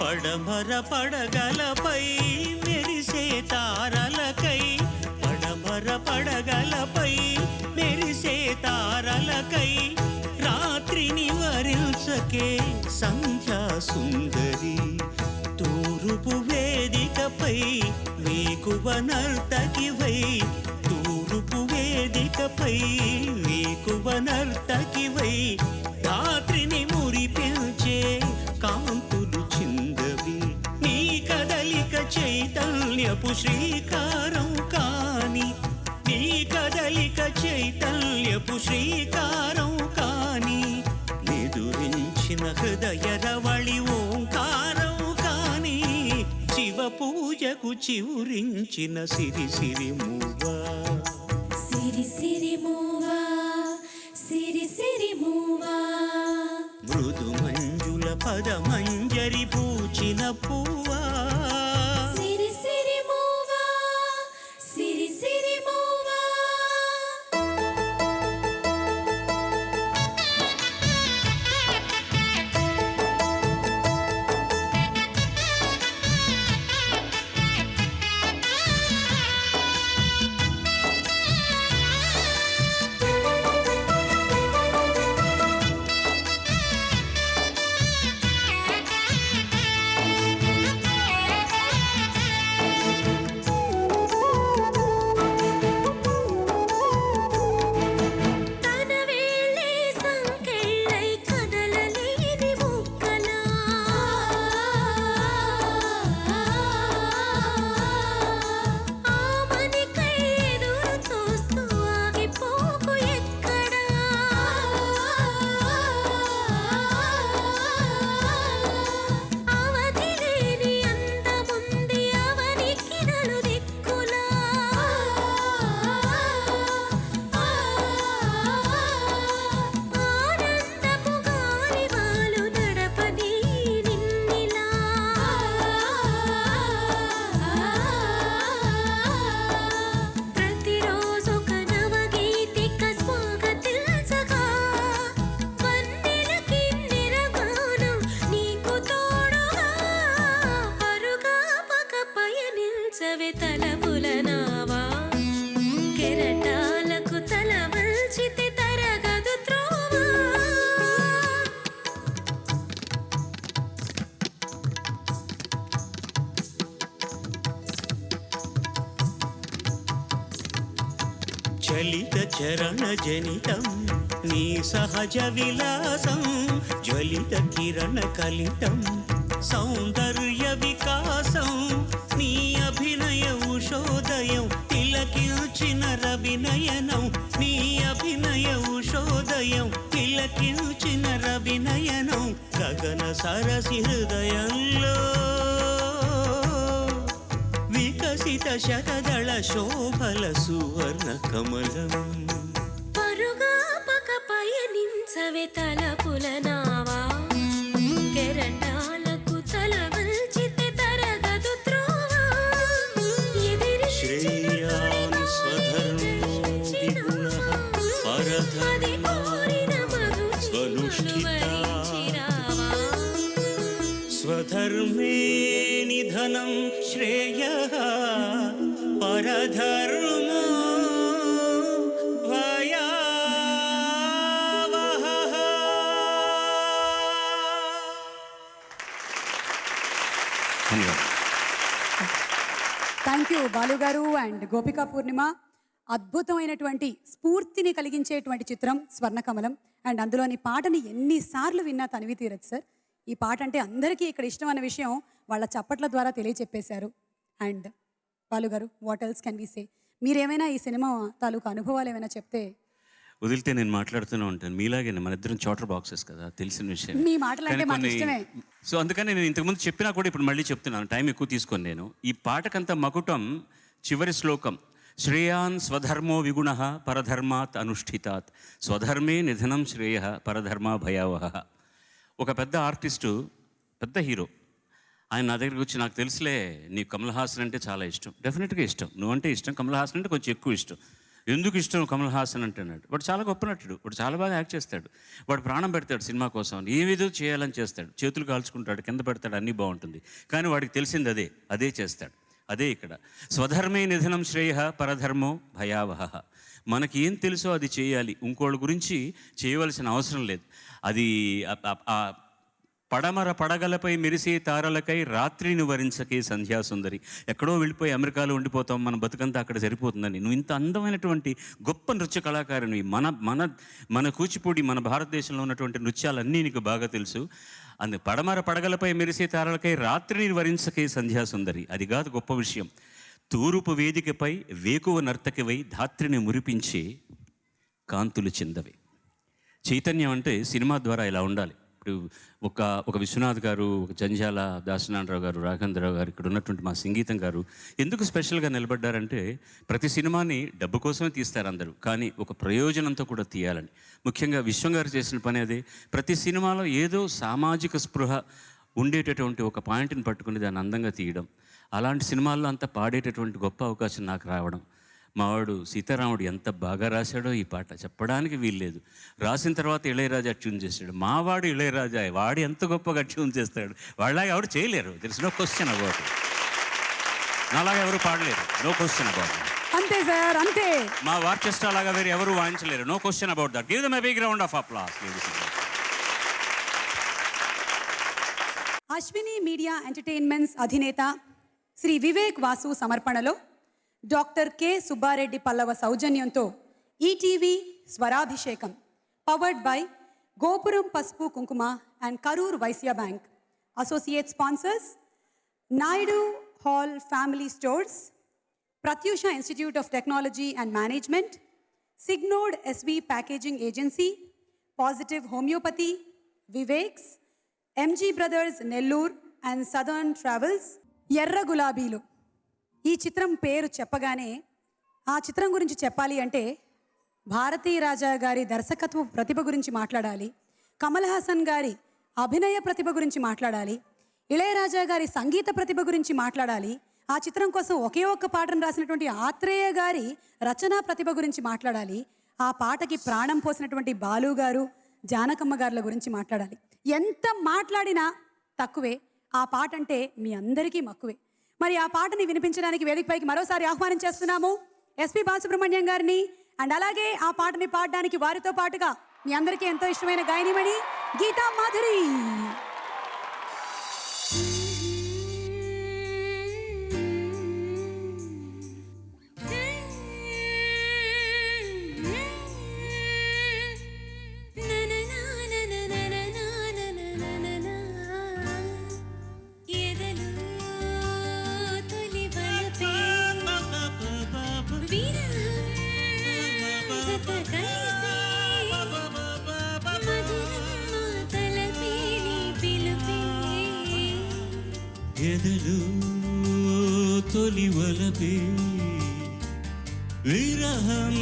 పడమర పడగలపై మెరిసే తారలకై, పడమర పడగలపై మెరిసే తారలకై, రాత్రిని వరించకే సంధ్యా సుందరి, తూర్పు వేదికపై వేకువ నర్తకివై, తూర్పు వేదికపై వేకువ నర్తకివై, రాత్రిని మురిపించే కాంతులు చిందవి, నీ కదలిక చైతన్యపు శ్రీకారం కాని, నీ కదలిక చైతన్యపు శ్రీకారం కాని, నిదురించిన హృదయ రవళి ఓంకారం కాని, శివ పూజకు చివురించిన సిరి సిరి మూవా, సిరి సిరి మూవా, సిరి సిరి మూవా, మృదు మంజుల పద మంజరి పూచిన పువ్వా, సిరి సిరి మూవా, సిరి సిరి మూవా. పయనించవే తలపుల నావా కెరటాలకు తల వంచితే తరగదు త్రోవా చలిత చరణ జనితం నీ సహజ విలాసం జ్వలిత కిరణ కలితం సౌందర్య వికాసం నీ అభినయ ఉషోదయం తిలకించిన రవినయనం నీ అభినయ ఉషోదయం తిలకించిన రవినయనం గగన సరసి హృదయంలో వికసిత శతదళ శోభల సువర్ణ కమలం పరుగాపక పయనించవే తలపుల నావా కెరటాలకు తల వంచితే తరగదు త్రోవా శ్రేయాన్ స్వధర్మో విగుణః పరధర్మా స్వనుష్ఠితా స్వధర్మే నిధనం శ్రేయః పరధర్మో భయావహః. ధన్యవాదాలు. థ్యాంక్ యూ బాలు గారు అండ్ గోపికా పూర్ణిమ. అద్భుతమైనటువంటి స్ఫూర్తిని కలిగించేటువంటి చిత్రం స్వర్ణకమలం. అండ్ అందులోని పాటని ఎన్నిసార్లు విన్నా తనివి తీరదు సార్. ఈ పాట అంటే అందరికీ ఇక్కడ ఇష్టం అనే విషయం వాళ్ళ చప్పట్ల ద్వారా తెలియచెప్పేశారు. అండ్ బాలు గారు, వాట్ ఎల్స్ కెన్ వి సే? మీరేమైనా ఈ సినిమా తాలూకు అనుభవాలు ఏమైనా చెప్తే. వదిలితే నేను మాట్లాడుతూనే ఉంటాను మీలాగే. మన ఇద్దరం చోటర్ బాక్సెస్ కదా, తెలిసిన విషయం. మీ మాటలంటే మాకు ఇష్టమే. సో అందుకని నేను ఇంతకుముందు చెప్పినా కూడా ఇప్పుడు మళ్ళీ చెప్తున్నాను, టైం ఎక్కువ తీసుకొని. నేను ఈ పాటకంత మకుటం చివరి శ్లోకం, శ్రేయాన్ స్వధర్మో విగుణః పరధర్మాత్ అనుష్ఠితాత్ స్వధర్మే నిధనం శ్రేయ పరధర్మా భయావహ. ఒక పెద్ద ఆర్టిస్టు, పెద్ద హీరో, ఆయన నా దగ్గరికి వచ్చి, నాకు తెలుసులే నీకు కమల్ హాసన్ అంటే చాలా ఇష్టం. డెఫినెట్గా ఇష్టం, నువ్వంటే ఇష్టం, కమల్ హాసన్ అంటే కొంచెం ఎక్కువ ఇష్టం. ఎందుకు ఇష్టం కమల్ హాసన్ అంటున్నాడు. వాడు చాలా గొప్ప నటుడు, వాడు చాలా బాగా యాక్ట్ చేస్తాడు, వాడు ప్రాణం పెడతాడు సినిమా కోసం, ఏమేదో చేయాలని చేస్తాడు, చేతులు కాల్చుకుంటాడు, కింద పెడతాడు, అన్నీ బాగుంటుంది. కానీ వాడికి తెలిసింది అదే చేస్తాడు. అదే ఇక్కడ స్వధర్మే నిధనం శ్రేయ పరధర్మో భయావహ. మనకి ఏం తెలుసో అది చేయాలి, ఇంకోళ్ళ గురించి చేయవలసిన అవసరం లేదు. అది పడమర పడగలపై మెరిసే తారలకై రాత్రిని వరించకే సంధ్యాసుందరి. ఎక్కడో వెళ్ళిపోయి అమెరికాలో ఉండిపోతాం, మన బతుకంతా అక్కడ సరిపోతుందని. నువ్వు ఇంత అందమైనటువంటి గొప్ప నృత్య కళాకారుని. మన కూచిపూడి, మన భారతదేశంలో ఉన్నటువంటి నృత్యాలన్నీ నీకు బాగా తెలుసు. పడమర పడగలపై మెరిసే తారలకై రాత్రిని వరించకే సంధ్యాసుందరి. అది కాదు గొప్ప విషయం. తూర్పు వేదికపై వేకువ నర్తకివై ధాత్రిని మురిపించే కాంతులు చిందవి. చైతన్యం అంటే సినిమా ద్వారా ఇలా ఉండాలి. ఇప్పుడు ఒక విశ్వనాథ్ గారు, ఒక జంజాల దాసనారాయణరావు గారు, రాఘవేంద్రరావు గారు, ఇక్కడ ఉన్నటువంటి మా సంగీతం గారు ఎందుకు స్పెషల్గా నిలబడ్డారంటే, ప్రతి సినిమాని డబ్బు కోసమే తీస్తారు అందరూ, కానీ ఒక ప్రయోజనంతో కూడా తీయాలని. ముఖ్యంగా విశ్వం గారు చేసిన పని అదే. ప్రతి సినిమాలో ఏదో సామాజిక స్పృహ ఉండేటటువంటి ఒక పాయింట్ని పట్టుకుని దాన్ని అందంగా తీయడం. అలాంటి సినిమాల్లో అంతా పాడేటటువంటి గొప్ప అవకాశం నాకు రావడం. మావాడు సీతారాముడు ఎంత బాగా రాశాడో ఈ పాట చెప్పడానికి వీల్లేదు. రాసిన తర్వాత ఇళయరాజా ట్యూన్ చేశాడు. మావాడు ఇళయరాజా, వాడు ఎంత గొప్పగా ట్యూన్ చేస్తాడు, వాళ్ళలాగా ఎవరు చేయలేరు. This no question about. నాలాగా ఎవరు పాడలేరు, నో క్వశ్చన్ అబౌట్. అంతే సార్, అంతే. మా ఆర్కెస్ట్రా లాగా వేరు ఎవరు వాయించలేరు, no question about that. Give them a big round of applause. Ashwini media entertainments అధినేత శ్రీ వివేక్ వాసు సమర్పణలో డాక్టర్ కె సుబ్బారెడ్డి పల్లవ సౌజన్యంతో ETV Swarabhishekam, powered by Gopuram Pasupu Kumkuma and Karur Vysya bank. Associate sponsors Naidu hall family stores, Prathyusha institute of technology and management, Signode SV packaging agency, positive homoeopathy, Viveks, MG brothers Nellore and southern travels. ఎర్ర గులాబీలు ఈ చిత్రం పేరు చెప్పగానే ఆ చిత్రం గురించి చెప్పాలి అంటే భారతీ రాజా గారి దర్శకత్వ ప్రతిభ గురించి మాట్లాడాలి, కమల్ హాసన్ గారి అభినయ ప్రతిభ గురించి మాట్లాడాలి, ఇళయరాజా గారి సంగీత ప్రతిభ గురించి మాట్లాడాలి, ఆ చిత్రం కోసం ఒకే ఒక్క పాటను రాసినటువంటి ఆత్రేయ గారి రచనా ప్రతిభ గురించి మాట్లాడాలి, ఆ పాటకి ప్రాణం పోసినటువంటి బాలు గారు, జానకమ్మ గారుల గురించి మాట్లాడాలి. ఎంత మాట్లాడినా తక్కువే. ఆ పాట అంటే మీ అందరికీ మక్కువే. మరి ఆ పాటని వినిపించడానికి వేదికపైకి మరోసారి ఆహ్వానం చేస్తున్నాము ఎస్పి బాలసుబ్రహ్మణ్యం గారిని. అండ్ అలాగే ఆ పాటని పాడడానికి వారితో పాటుగా మీ అందరికీ ఎంతో ఇష్టమైన గాయనిమణి గీతా మాధురి. ఎదలు తొలి వలపే విరహం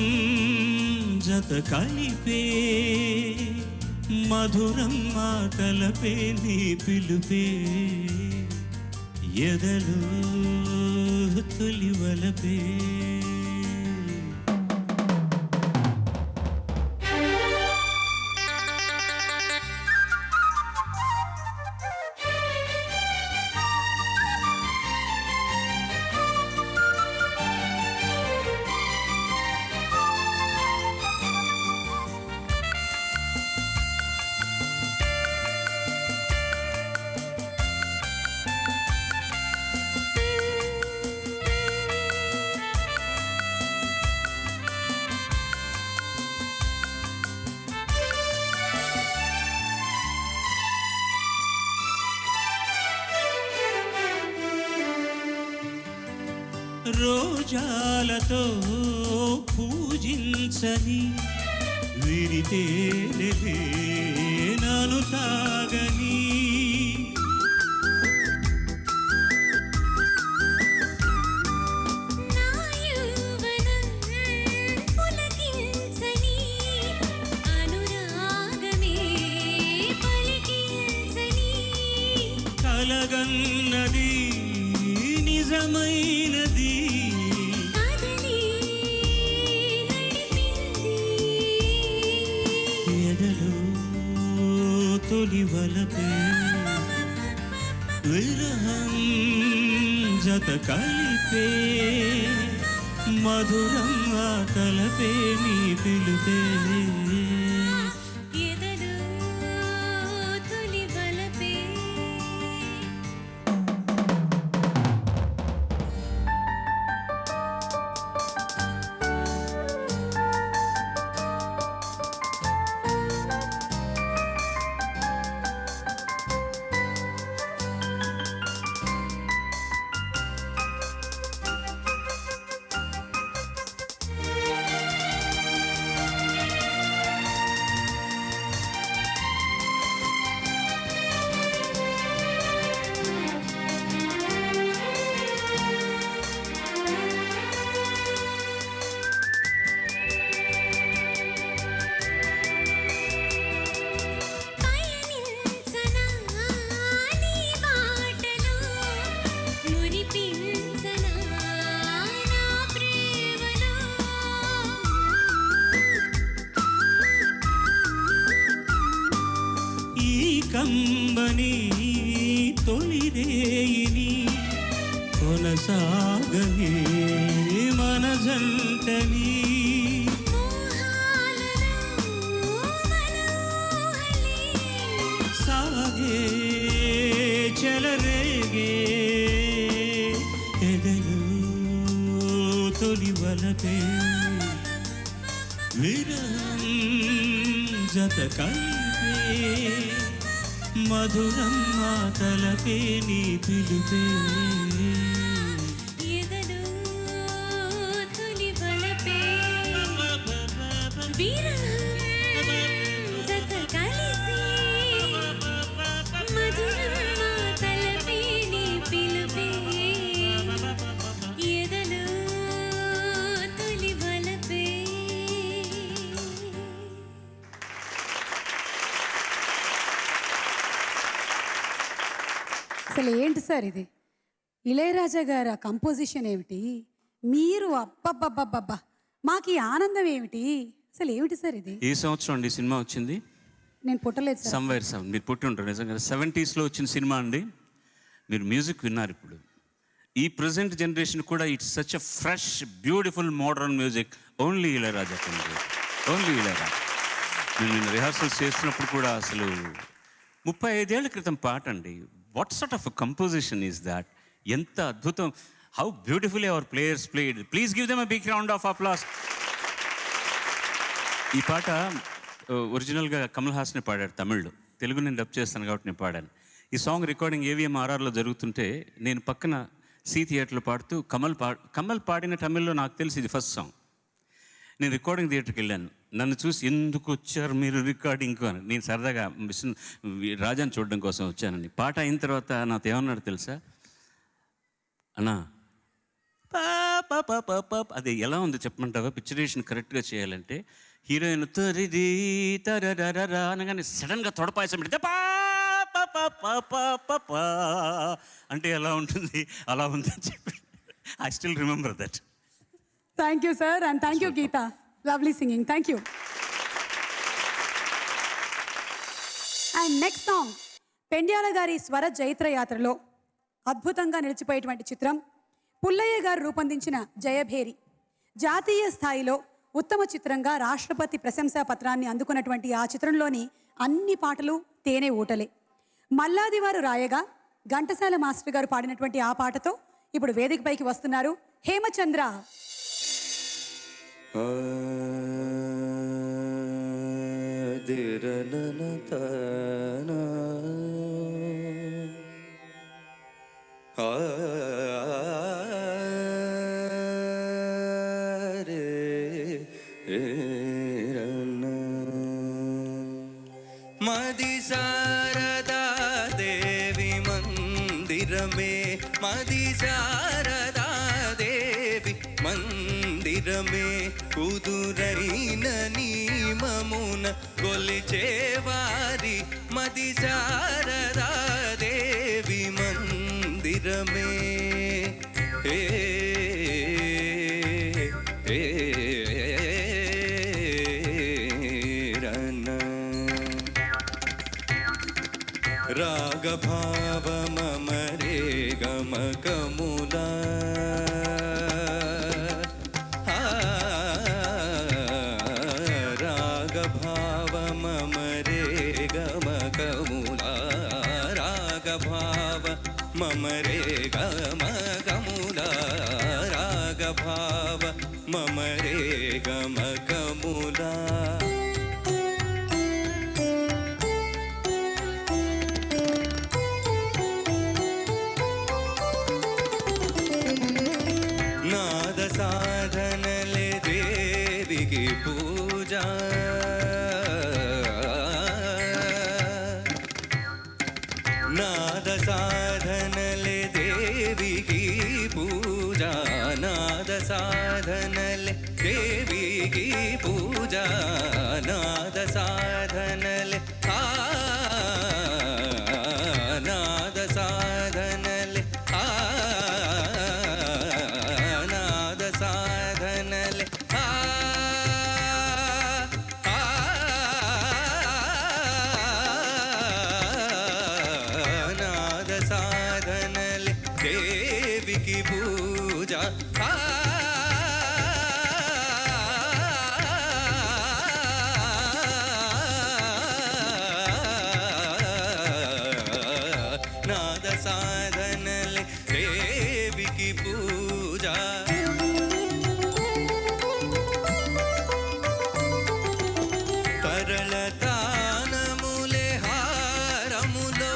జత కలిపే మధురం మా తలపే నీ పిలుపే ఎదలు తొలి వలపే. రోజాలతో పూజించని విరితేనే నన్ను తాగని కలగన్నది నిజమైనది ఎదలో తొలి వలపే విరహం జత కలిపే మధురం ఆ తలపే నీ పిలుపే. కంబని తొలిరేయిని కొనసాగని మన జంటని సాగే చెలరేగే ఎదలు తొలి వలపే విరహం జత కలిపే మధురం మా తలపే నీ పిలుపే. అసలు ఏంటి సార్ ఇది? ఇళయరాజా గారు ఆ కంపోజిషన్ ఏమిటి, మీరు అబ్బబ్బబ్బబ్బా మాకు ఈ ఆనందం ఏమిటి, అసలు ఏమిటి సార్ ఇది? ఈ సంవత్సరం అండి సినిమా వచ్చింది? నేను పుట్టలేదు సార్. సమ్వేర్ 7 మీరు పుట్టి ఉంటారు నిజంగా. 70s వచ్చిన సినిమా అండి. మీరు మ్యూజిక్ విన్నారు ఇప్పుడు. ఈ ప్రజెంట్ జనరేషన్ కూడా it's such a fresh beautiful modern music only Ilaiyaraaja can do it. Only Ilaiyaraaja. నేను రిహార్సల్స్ చేస్తున్నప్పుడు కూడా అసలు 35 ఏళ్ల క్రితం పాట అండి. What sort of composition is that? ఎంత అద్భుతం! How beautifully our players played. Please give them a big round of applause. ఈ పాట ఒరిజినల్గా కమల్ హాసన్ పాడాడు తమిళ్లో. తెలుగు నేను డబ్ చేస్తాను కాబట్టి నేను పాడాను. ఈ సాంగ్ రికార్డింగ్ AVMRRలో జరుగుతుంటే నేను పక్కన సి థియేటర్లో పాడుతూ కమల్ పాడిన తమిళ్లో నాకు తెలిసి ఇది ఫస్ట్ సాంగ్. నేను రికార్డింగ్ థియేటర్కి వెళ్ళాను. నన్ను చూసి ఎందుకు వచ్చారు మీరు రికార్డింగ్కు అని. నేను సరదాగా రాజాని చూడడం కోసం వచ్చానని. పాట అయిన తర్వాత నాతో ఏమన్నాడు తెలుసా? అన్నా అది ఎలా ఉంది చెప్పమంటావా? పిక్చరేషన్ కరెక్ట్గా చేయాలంటే హీరోయిన్ తరిది తరరా అనగానే సడన్గా తొడపాయసం పెడితే అంటే ఎలా ఉంటుంది, అలా ఉందని చెప్పి I still remember that. Thank you sir, and thank you Geetha. Lovely singing, thank you. And next song Pendyala గారి స్వర జైత్రయాత్రలో అద్భుతంగా నిలిచిపోయేటువంటి చిత్రం పుల్లయ్య గారు రూపొందించిన జయభేరి. జాతీయ స్థాయిలో ఉత్తమ చిత్రంగా రాష్ట్రపతి ప్రశంసా పత్రాన్ని అందుకున్నటువంటి ఆ చిత్రంలోని అన్ని పాటలు తేనె ఊటలే. మల్లాది వారు రాయగా ఘంటసాల మాస్టర్ గారు పాడినటువంటి ఆ పాటతో ఇప్పుడు వేదికపైకి వస్తున్నారు హేమచంద్ర. మది శారదా దేవి మందిరమే, మది శారదా దేవి మందిరమే, కుదురైన నీమమున కొలిచేవారి మది శారదా దేవి మందిరమే. ఏ రాగభావ మమ రే గమకములా, రాగభావ మమ రే గమకములా, రాగభావ మమ రే గమకములా, రాగభావ మమ రే గమకములా. నాద సాధనలే దేవికి పూజ, నాద సాధనలే దేవికి పూజ, నాద సాధనలే దేవికి పూజ, నాద సాధనలే నాద సాధనలే నాద సాధనలే నాద సాధనలే దేవికి పూజ. నాద సాధనలే దేవికి పూజ. తరళ తానములే హారములో,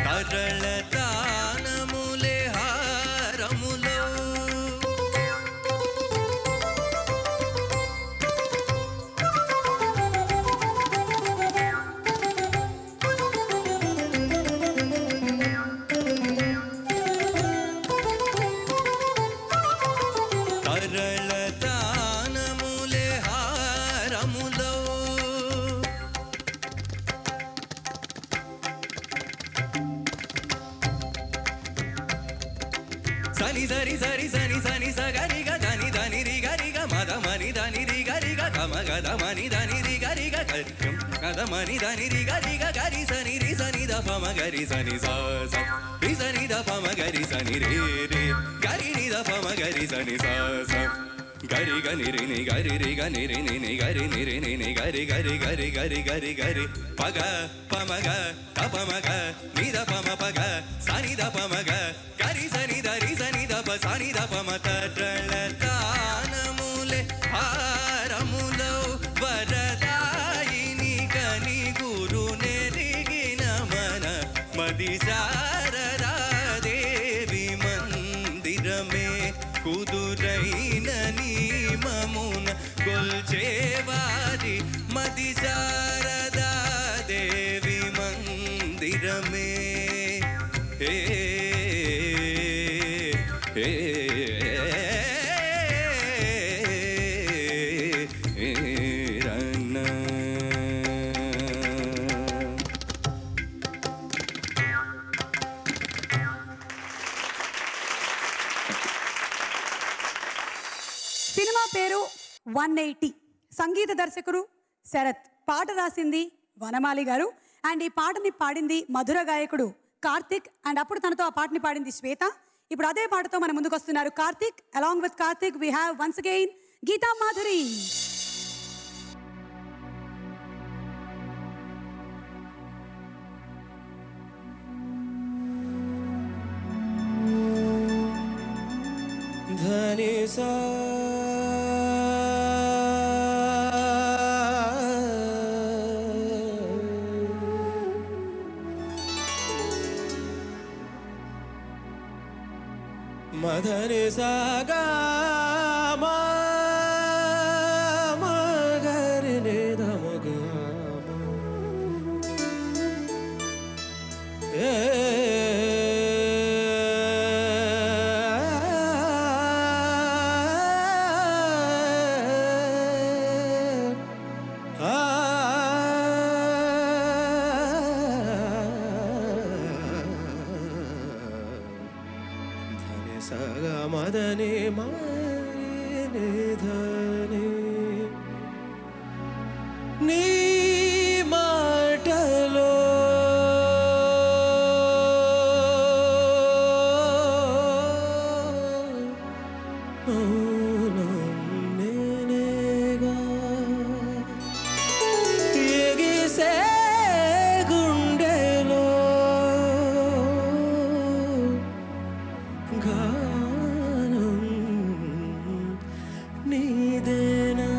తరళ తానములే హారములో, తరళ తానములే హారములో, సని సరి సరి సని సని సగరి గని ధని రి గరి గ మద మని ధని రి గరి గ గమ గద మని ధని రి గరి గ గరి గదమని దని రి గరి గరి సని రి సని ద పమ గరి సని స స రి సని ద పమ గరి సని రే రే గరి ని ద పమ గరి సని స స గరి గని రి ని గరి రి గని రి ని ని గరి ని రి ని ని గరి గరి గరి గరి గరి గరి పగ పమ గ త పమ గ ని ద పమ పగ సని ద పమ గ గరి సని ద రి సని ద ప సని ద పమ తరళ తానములే హారములో వరదాయిని గని గురు నెరిగిన మన మది శారదా దేవి మందిరమే కుదురైన నీమమున కొల్చేవారి మది శారదా దేవి మందిరమే ఏ ఏ సినిమా పేరు 180. సంగీత దర్శకుడు శరత్. పాట రాసింది వనమాలి గారు. అండ్ ఈ పాటని పాడింది మధుర గాయకుడు కార్తిక్. అండ్ అప్పుడు తనతో ఆ పాటని పాడింది శ్వేత. ఇప్పుడు అదే పాటతో మన ముందుకు వస్తున్నారు Karthik. Along with Karthik we have once again Geetha Madhuri. ధని సా మధని సాగా మగరి ని ధమగ ఏ మదని మని ధని నీ మాటలో మౌనం నేనేగా ఎగిసే గుండెలో నీదేనా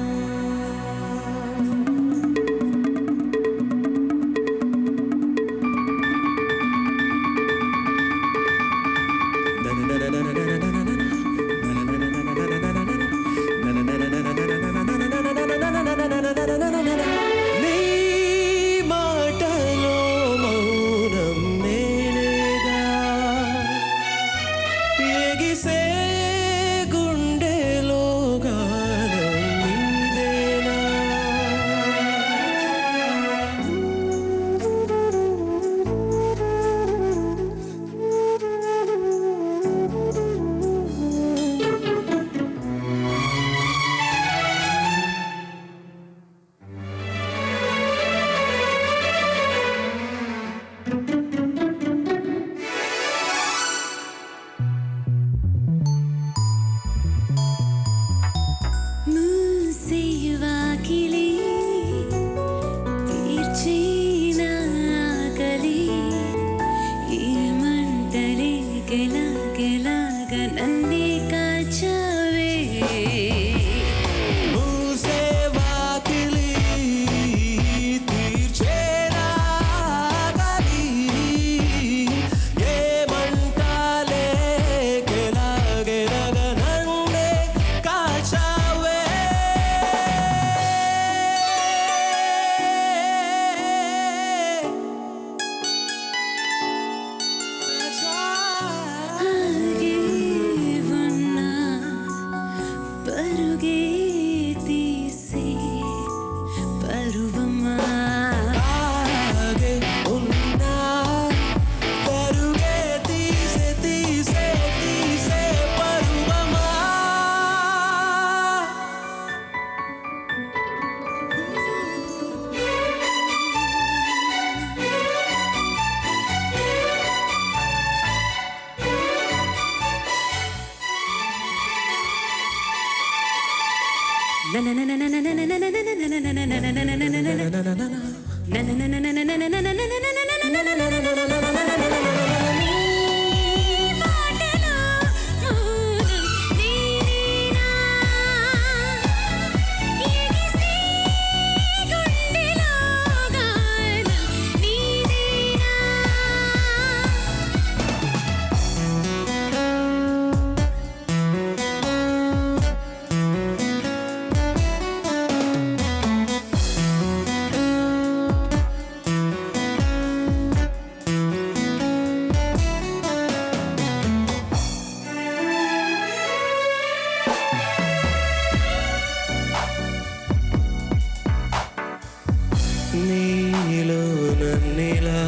నీలో నన్నిలా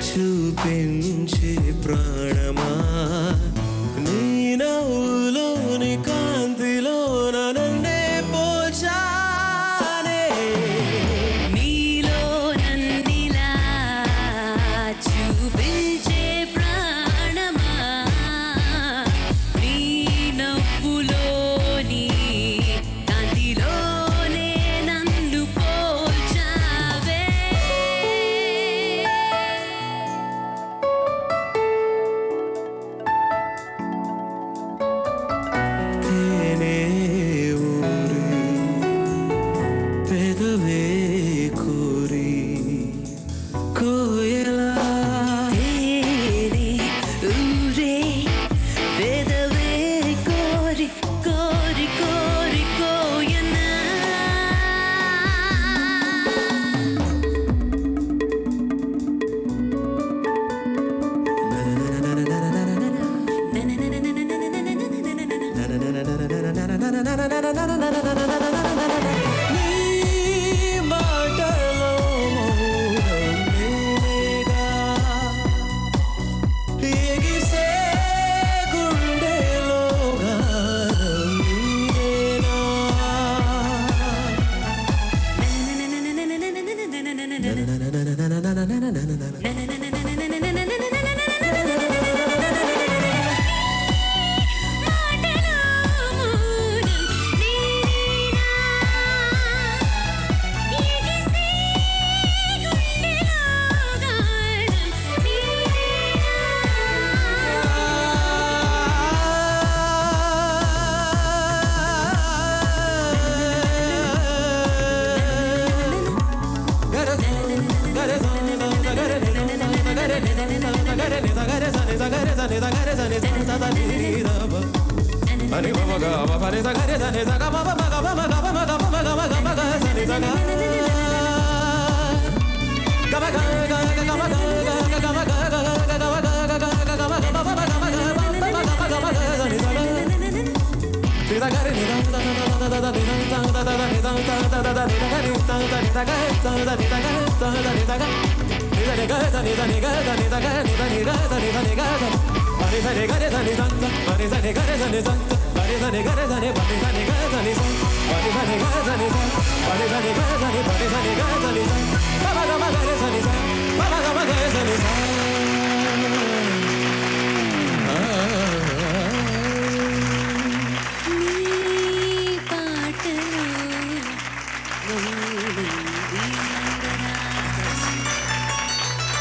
చూపించే ప్రాణమా నీ నవ్వులోని కాంతిలో నన్నే పోచానే నీలో నందిలా చూపించే ప్రాణమా నీ నవ్వులోని కాంతిలోనే నన్ను పోల్చావే తేనే ఊరి పెదవే కోరి కోయలా తేనే ఊరే పెదవే కోరి కోరి కోరి కోయనా నీ మాటలో మౌనం నేనేగా ఎగిసే గుండెలో గానం నీదేనా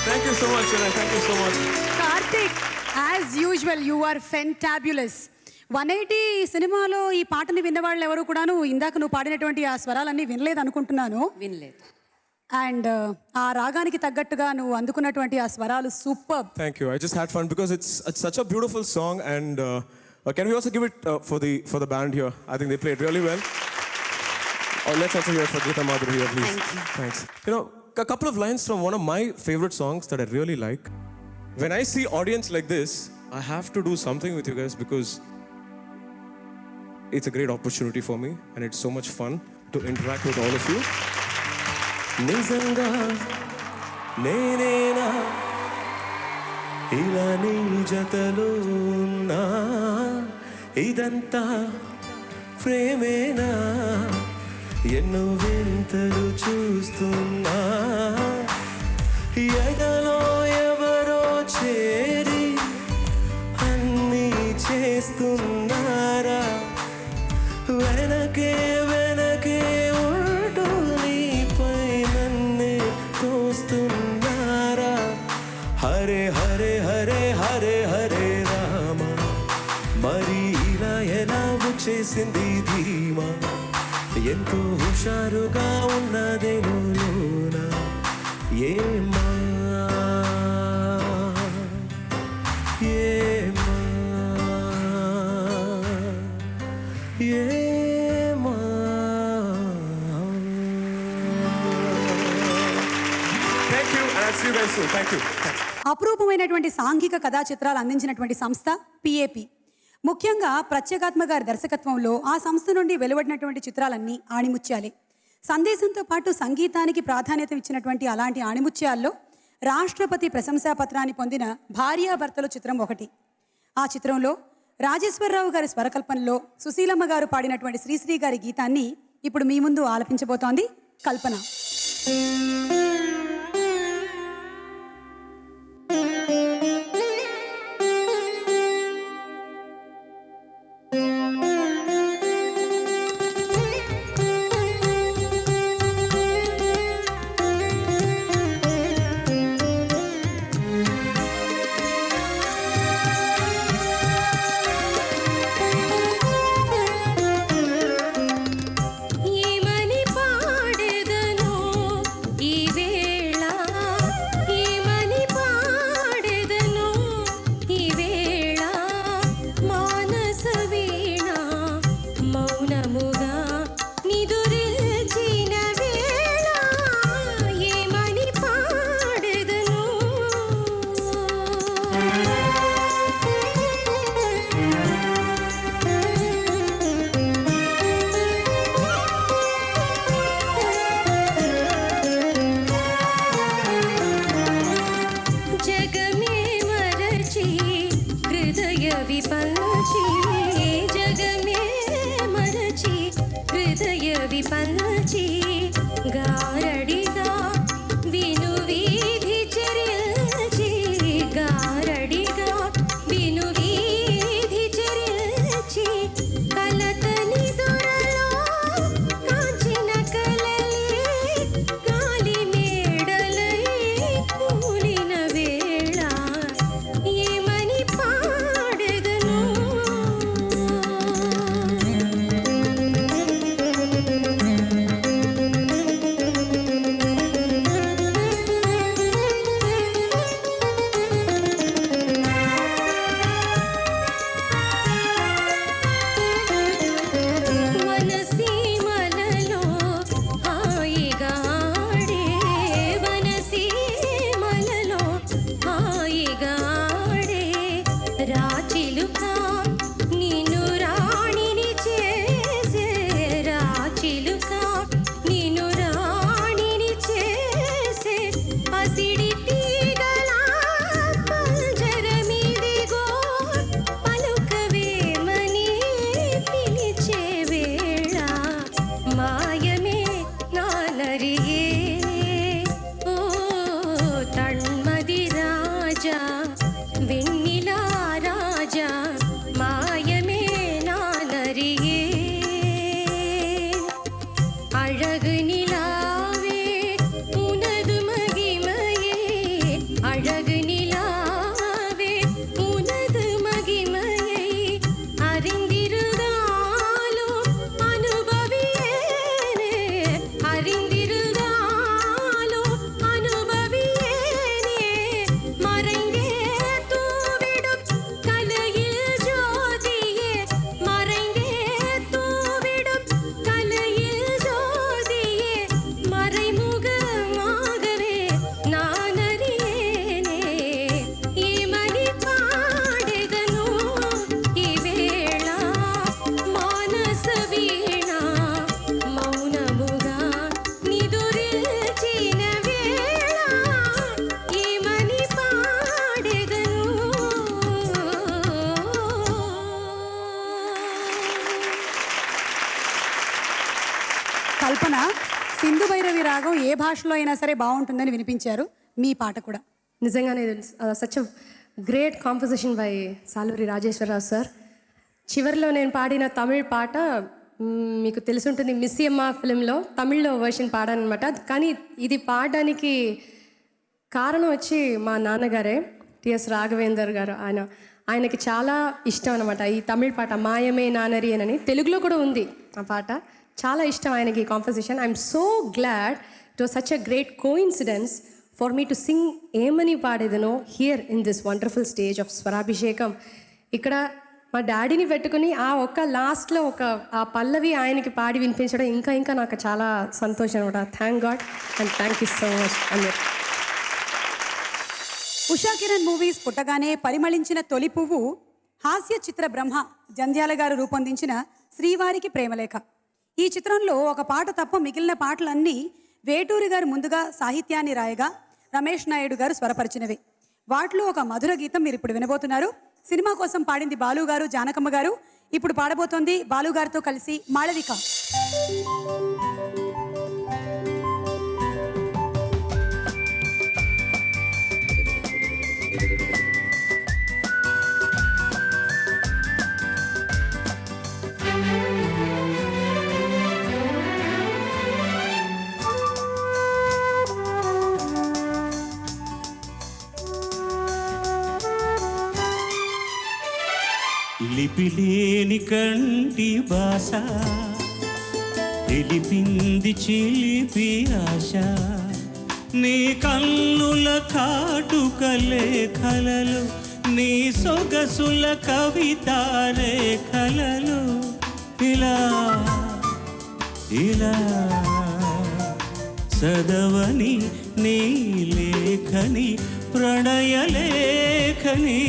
Thank you so much, Shiran. Thank you so much. Karthik, as usual you are fantabulous. 180 సినిమాలో ఈ పాటని విన్నవాళ్ళు ఎవరు కూడాను ఇందాక నువ్వు పాడినటువంటి ఆ స్వరాలన్నీ వినలేదు అనుకుంటున్నాను. వినలేదు. అండ్ ఆ రాగానికి తగ్గట్టుగా నువ్వు అందుకున్నటువంటి ఆ స్వరాలు super. Thank you. I just had fun because it's such a beautiful song, and can we also give it for the band here? I think they played really well. Let's also hear it for Geeta Madhuri here, please. Thank you. Thanks. You know, a couple of lines from one of my favorite songs that I really like. When I see audience like this, I have to do something with you guys because it's a great opportunity for me, and it's so much fun to interact with all of you. నిజంగా నేనేనా ఇలా నీ జతలో ఉన్నా ఇదంతా ప్రేమేనా ఎన్నో వింతలు చూస్తున్నా ఎగలో ఎవరో చేరి అన్నీ చేస్తున్నారా వెనక హరే హరే హరే హరే హరే రామ మరి ఇలా ఎలా వచ్చేసింది ధీమా ఎంతో హుషారుగా ఉన్నదేమో లోన ఏమా ఏమా ఏమా thank you and see you guys soon thank you అపురూపమైనటువంటి సాంఘిక కథా చిత్రాలు అందించినటువంటి సంస్థ పిఏపి. ముఖ్యంగా ప్రత్యేకాత్మ గారి దర్శకత్వంలో ఆ సంస్థ నుండి వెలువడినటువంటి చిత్రాలన్నీ ఆణిముత్యాలే. సందేశంతో పాటు సంగీతానికి ప్రాధాన్యత ఇచ్చినటువంటి అలాంటి ఆణిముత్యాల్లో రాష్ట్రపతి ప్రశంసా పత్రాన్ని పొందిన భార్యాభర్తలు చిత్రం ఒకటి. ఆ చిత్రంలో రాజేశ్వరరావు గారి స్వరకల్పనలో సుశీలమ్మ గారు పాడినటువంటి శ్రీశ్రీ గారి గీతాన్ని ఇప్పుడు మీ ముందు ఆలపించబోతోంది కల్పన. ఏమని పాడెదనో ఈ వేళ, ఏమని పాడెదనో ఈ వేళ, మానస వీణ మౌనముగా నిదురిల్చిన వేళ, ఏమని పాడెదనో. జగమే మరచి హృదయ విపంచి, జగమే మరచి హృదయ విపంచి, గారడిగా విను వీధి చెరిల్చి, గారడిగా విను వీధి చెరిల్చి, కలతని దొరలో కాంచిన కలలే గాలి మేడలై కూలిన వేళ, ఏమని పాడెదనో. వనసీమలలో హాయిగా ఆడే, వనసీమలలో హాయిగా ఆడే, రాచిలుక నిన్ను రాణిని చేసే, రాచిలుక నిన్ను రాణిని చేసే, పసిడి తీగల పంజరమిదిగో పలుకవేమని పిలిచే వేళ, మాయమే నానరియే ఓ తన్మది రాజా, వెన్నెలా రాజా, మాయమే నానరియే. அழகு நிலாவே உனது மகிமையே, அழகு நிலாவே உனது மகிமையை அறிந்திருந்தாலும் அனுபவியேனே, அறிந்திருந்தாலும் அனுபவியேனே, மறைந்தே தூவிடும் கலையில் ஜோதியே, மறைந்தே தூவிடும் கலையில் ஜோதியே, மறைமுகமாகவே நான் அறியேனே, ஏமணி பாடெதனோ ఈ వేళ, మానస వీణ మౌనముగా నిదురిల్చిన వేళ, ఏమని పాడెదనో. కల్పన సింధు భైరవి రాగం ఏ భాషలో అయినా సరే బాగుంటుందని వినిపించారు. మీ పాట కూడా నిజంగానే such great composition by Saluri Rajeswara Rao sir. చివరిలో నేను పాడిన తమిళ్ పాట మీకు తెలుసుంటుంది, మిస్సియమ్మ ఫిలింలో తమిళ్లో వర్షన్ పాడానమాట. కానీ ఇది పాడడానికి కారణం వచ్చి మా నాన్నగారే, టిఎస్ రాఘవేందర్ గారు. ఆయనకి చాలా ఇష్టం అనమాట ఈ తమిళ పాట మాయమే నానరి అని. తెలుగులో కూడా ఉంది ఆ పాట. చాలా ఇష్టం ఆయనకి composition. I'm so glad it was such a great coincidence for me to sing ఏమని పాడేదనో here in this wonderful stage of Swarabhishekam. ఇక్కడ మా డాడీని పెట్టుకుని ఆ ఒక్క లాస్ట్లో ఆ పల్లవి ఆయనకి పాడి వినిపించడం ఇంకా నాకు చాలా సంతోషం అనమాట. Thank God and thank you so much అందరు. ఉషా కిరణ్ మూవీస్ పుట్టగానే పరిమళించిన తొలి పువ్వు హాస్య చిత్ర బ్రహ్మ జంధ్యాల గారు రూపొందించిన శ్రీవారికి ప్రేమలేఖ. ఈ చిత్రంలో ఒక పాట తప్ప మిగిలిన పాటలన్నీ వేటూరి గారు ముందుగా సాహిత్యాన్ని రాయగా రమేష్ నాయుడు గారు స్వరపరిచినవి. వాటిలో ఒక మధుర గీతం మీరు ఇప్పుడు వినబోతున్నారు. సినిమా కోసం పాడింది బాలు గారు, జానకమ్మ గారు. ఇప్పుడు పాడబోతోంది బాలు గారితో కలిసి మాళవిక. లిపిలేని కంటి భాష తెలిపింది చిలిపి ఆశ. నీ కన్నుల కాటుక లేఖలలో నీ సొగసుల కవిత రేఖలలో ఇలా ఇలా చదవని నీ లేఖని ప్రణయ లేఖని.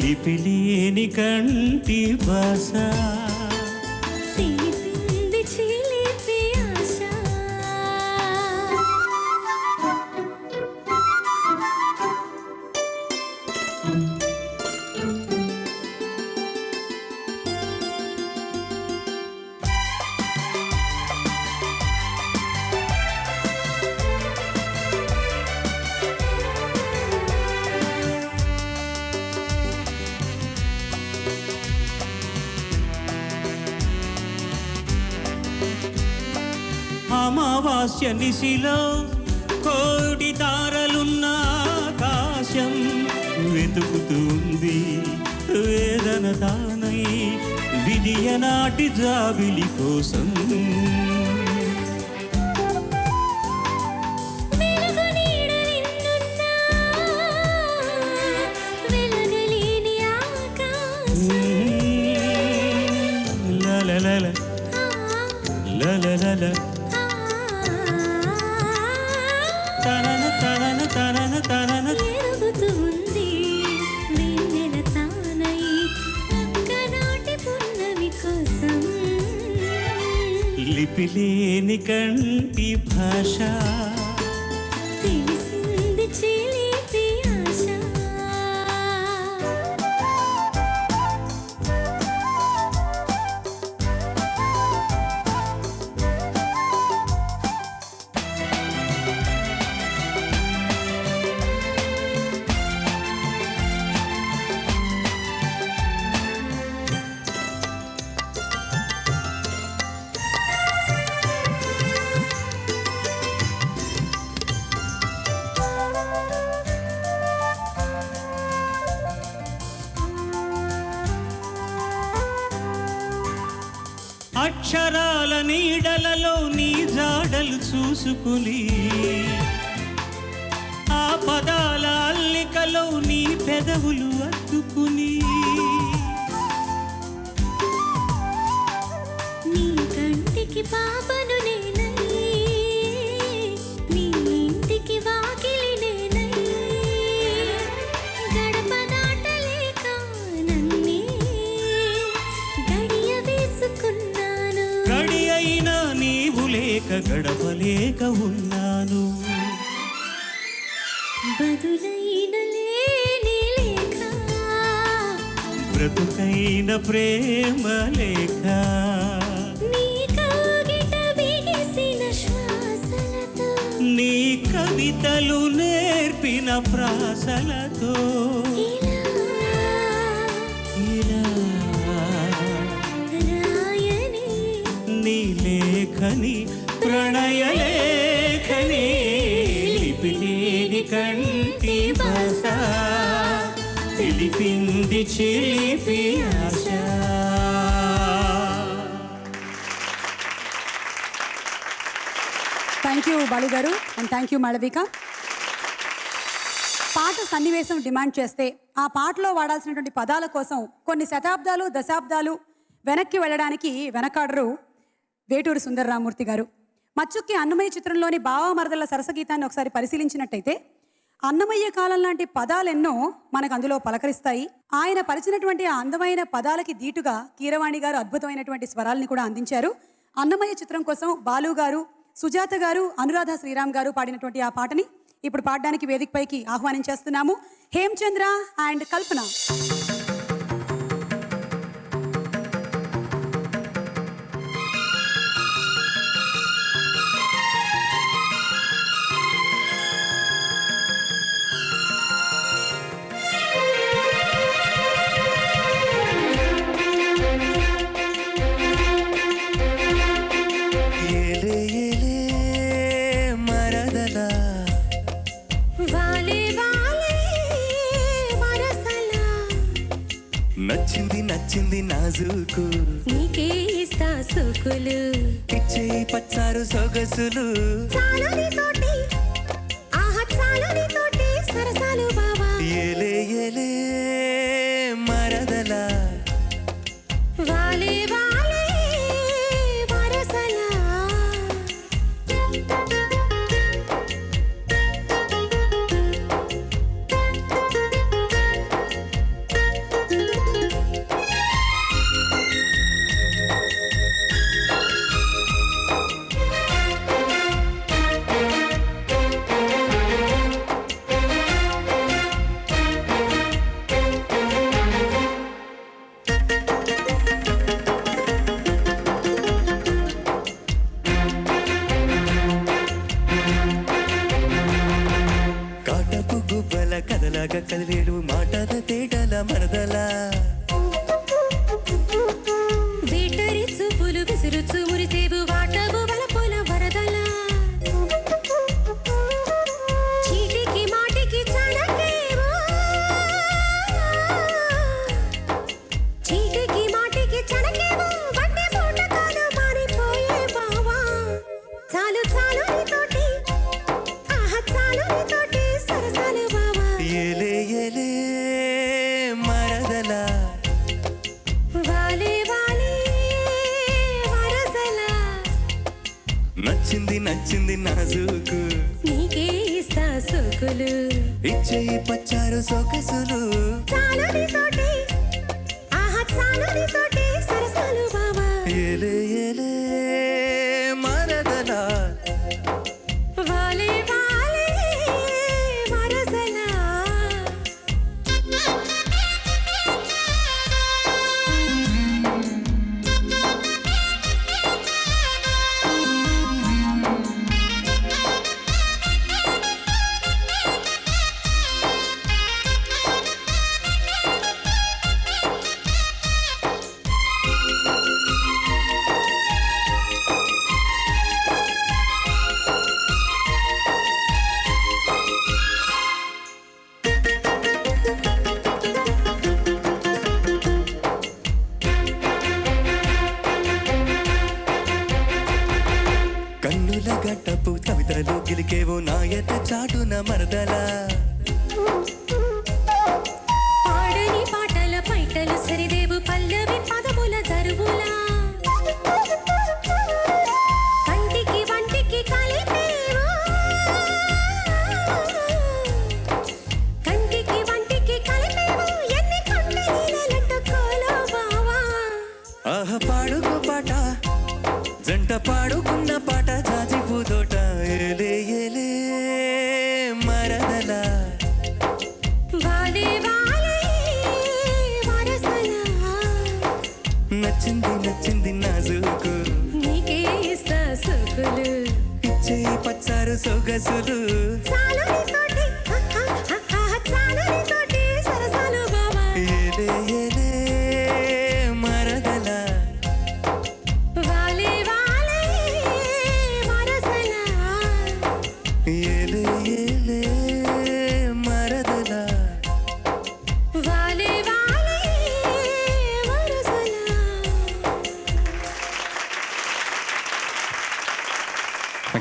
లిపిలేని కంటి భాష తెలిపింది చిలిపి ఆశ. అమావాస్య నిశిలో కోడి తారలున్న ఆకాశం వెతుకుతుంది వేదన తానై విధియ నాటి జాబిలి కోసం. లిపిలేని కంటి భాష తెలిసింది చిలిపి ఆశ. అక్షరాల నీడలలో నీ జాడలు చూసుకుని ఆ పదాల అల్లికలో నీ పెదవులు అద్దుకుని నీ కంటికి పాపను నేనై నీ ఇంటికి వాకిలి నేనై గడప దాటలేక నన్నే గడియ వేసుకున్నాను. గడి అయినా నీవు లేక గడపలేక ఉన్నాను. బదులైన బ్రతుకైన ప్రేమ లేఖ నీ కౌగిట బిగిసిన శ్వాసలతో నీ కవితలు నేర్పిన ప్రాసలతో ఇలా రాయని నీ లేఖని ప్రణయ లేఖని లిపిలేని కంటి భాష తెలిపింది చిలిపి ఆశ. థ్యాంక్ యూ బాలు గారు అండ్ థ్యాంక్ యూ మాళవిక. పాట సన్నివేశం డిమాండ్ చేస్తే ఆ పాటలో వాడాల్సినటువంటి పదాల కోసం కొన్ని శతాబ్దాలు దశాబ్దాలు వెనక్కి వెళ్ళడానికి వెనకాడరు వేటూరి సుందరరామూర్తి గారు. మచ్చుక్కి అన్నమయ్య చిత్రంలోని బావమరదల సరసగీతాన్ని ఒకసారి పరిశీలించినట్టయితే అన్నమయ్య కాలం లాంటి పదాలెన్నో మనకు అందులో పలకరిస్తాయి. ఆయన పరిచినటువంటి ఆ అందమైన పదాలకి దీటుగా కీరవాణి గారు అద్భుతమైనటువంటి స్వరాల్ని కూడా అందించారు. అన్నమయ్య చిత్రం కోసం బాలు గారు, సుజాత గారు, అనురాధ శ్రీరామ్ గారు పాడినటువంటి ఆ పాటని ఇప్పుడు పాడడానికి వేదికపైకి ఆహ్వానించేస్తున్నాము హేమచంద్ర అండ్ కల్పన. నచ్చింది నచ్చింది నాజుకు నీకే ఇస్తా సోకులు ఇచ్చే పచ్చారు సొగసులు చాలని తోటి ఆహా చాలని తోటి సరసాలు బావా ఏలే ఏలే మరదలా వాలే వాలే వరసలా కాటపు గుబ్బల కదలాగా కదిలేడు మాటల తేటల మరదలా వీటరి చూపులు విసురుచు మురిసేవు వాటవు వలపుల వరదలా చీటికి మాటికి చనకేవో చీటికి మాటికి చనకేవో వడ్డే పూటకాలు మారిపోయే బావా చాలు చాలు నీతోటి ఆహా చాలు నీతోటి సరసాలు బావా ఏలే ఏలే మరదలా వాలే వాలే వరసలా నచ్చింది నచ్చింది నాజుకు నీకే ఇస్తా సోకులు ఇచ్చే పచ్చారు సొగసులు చాలని తోటి ఆహా చాలని తోటి సరసాలు బావా ఏలే ఏలే మరదలా వాలే వాలే వరసలా కన్నుల గట్టపు కవితలు గిలికేవో నాయత చాటున మరదలా పాడని పాటల పైటలు సరిదేవు పల్లవి పదముల దరువులా కంటికి వంటికి కలిపేవో కంటికి వంటికి కలిపేవో ఎన్ని కంటి నీళ్ళట్టుకోలో బావా ఆహ పాడుకు పాట జంట పాడుకున్న పాట జాజి పూదోట ఏలే ఏలే మరదలా వాలే వాలే వరసలా సొగసులు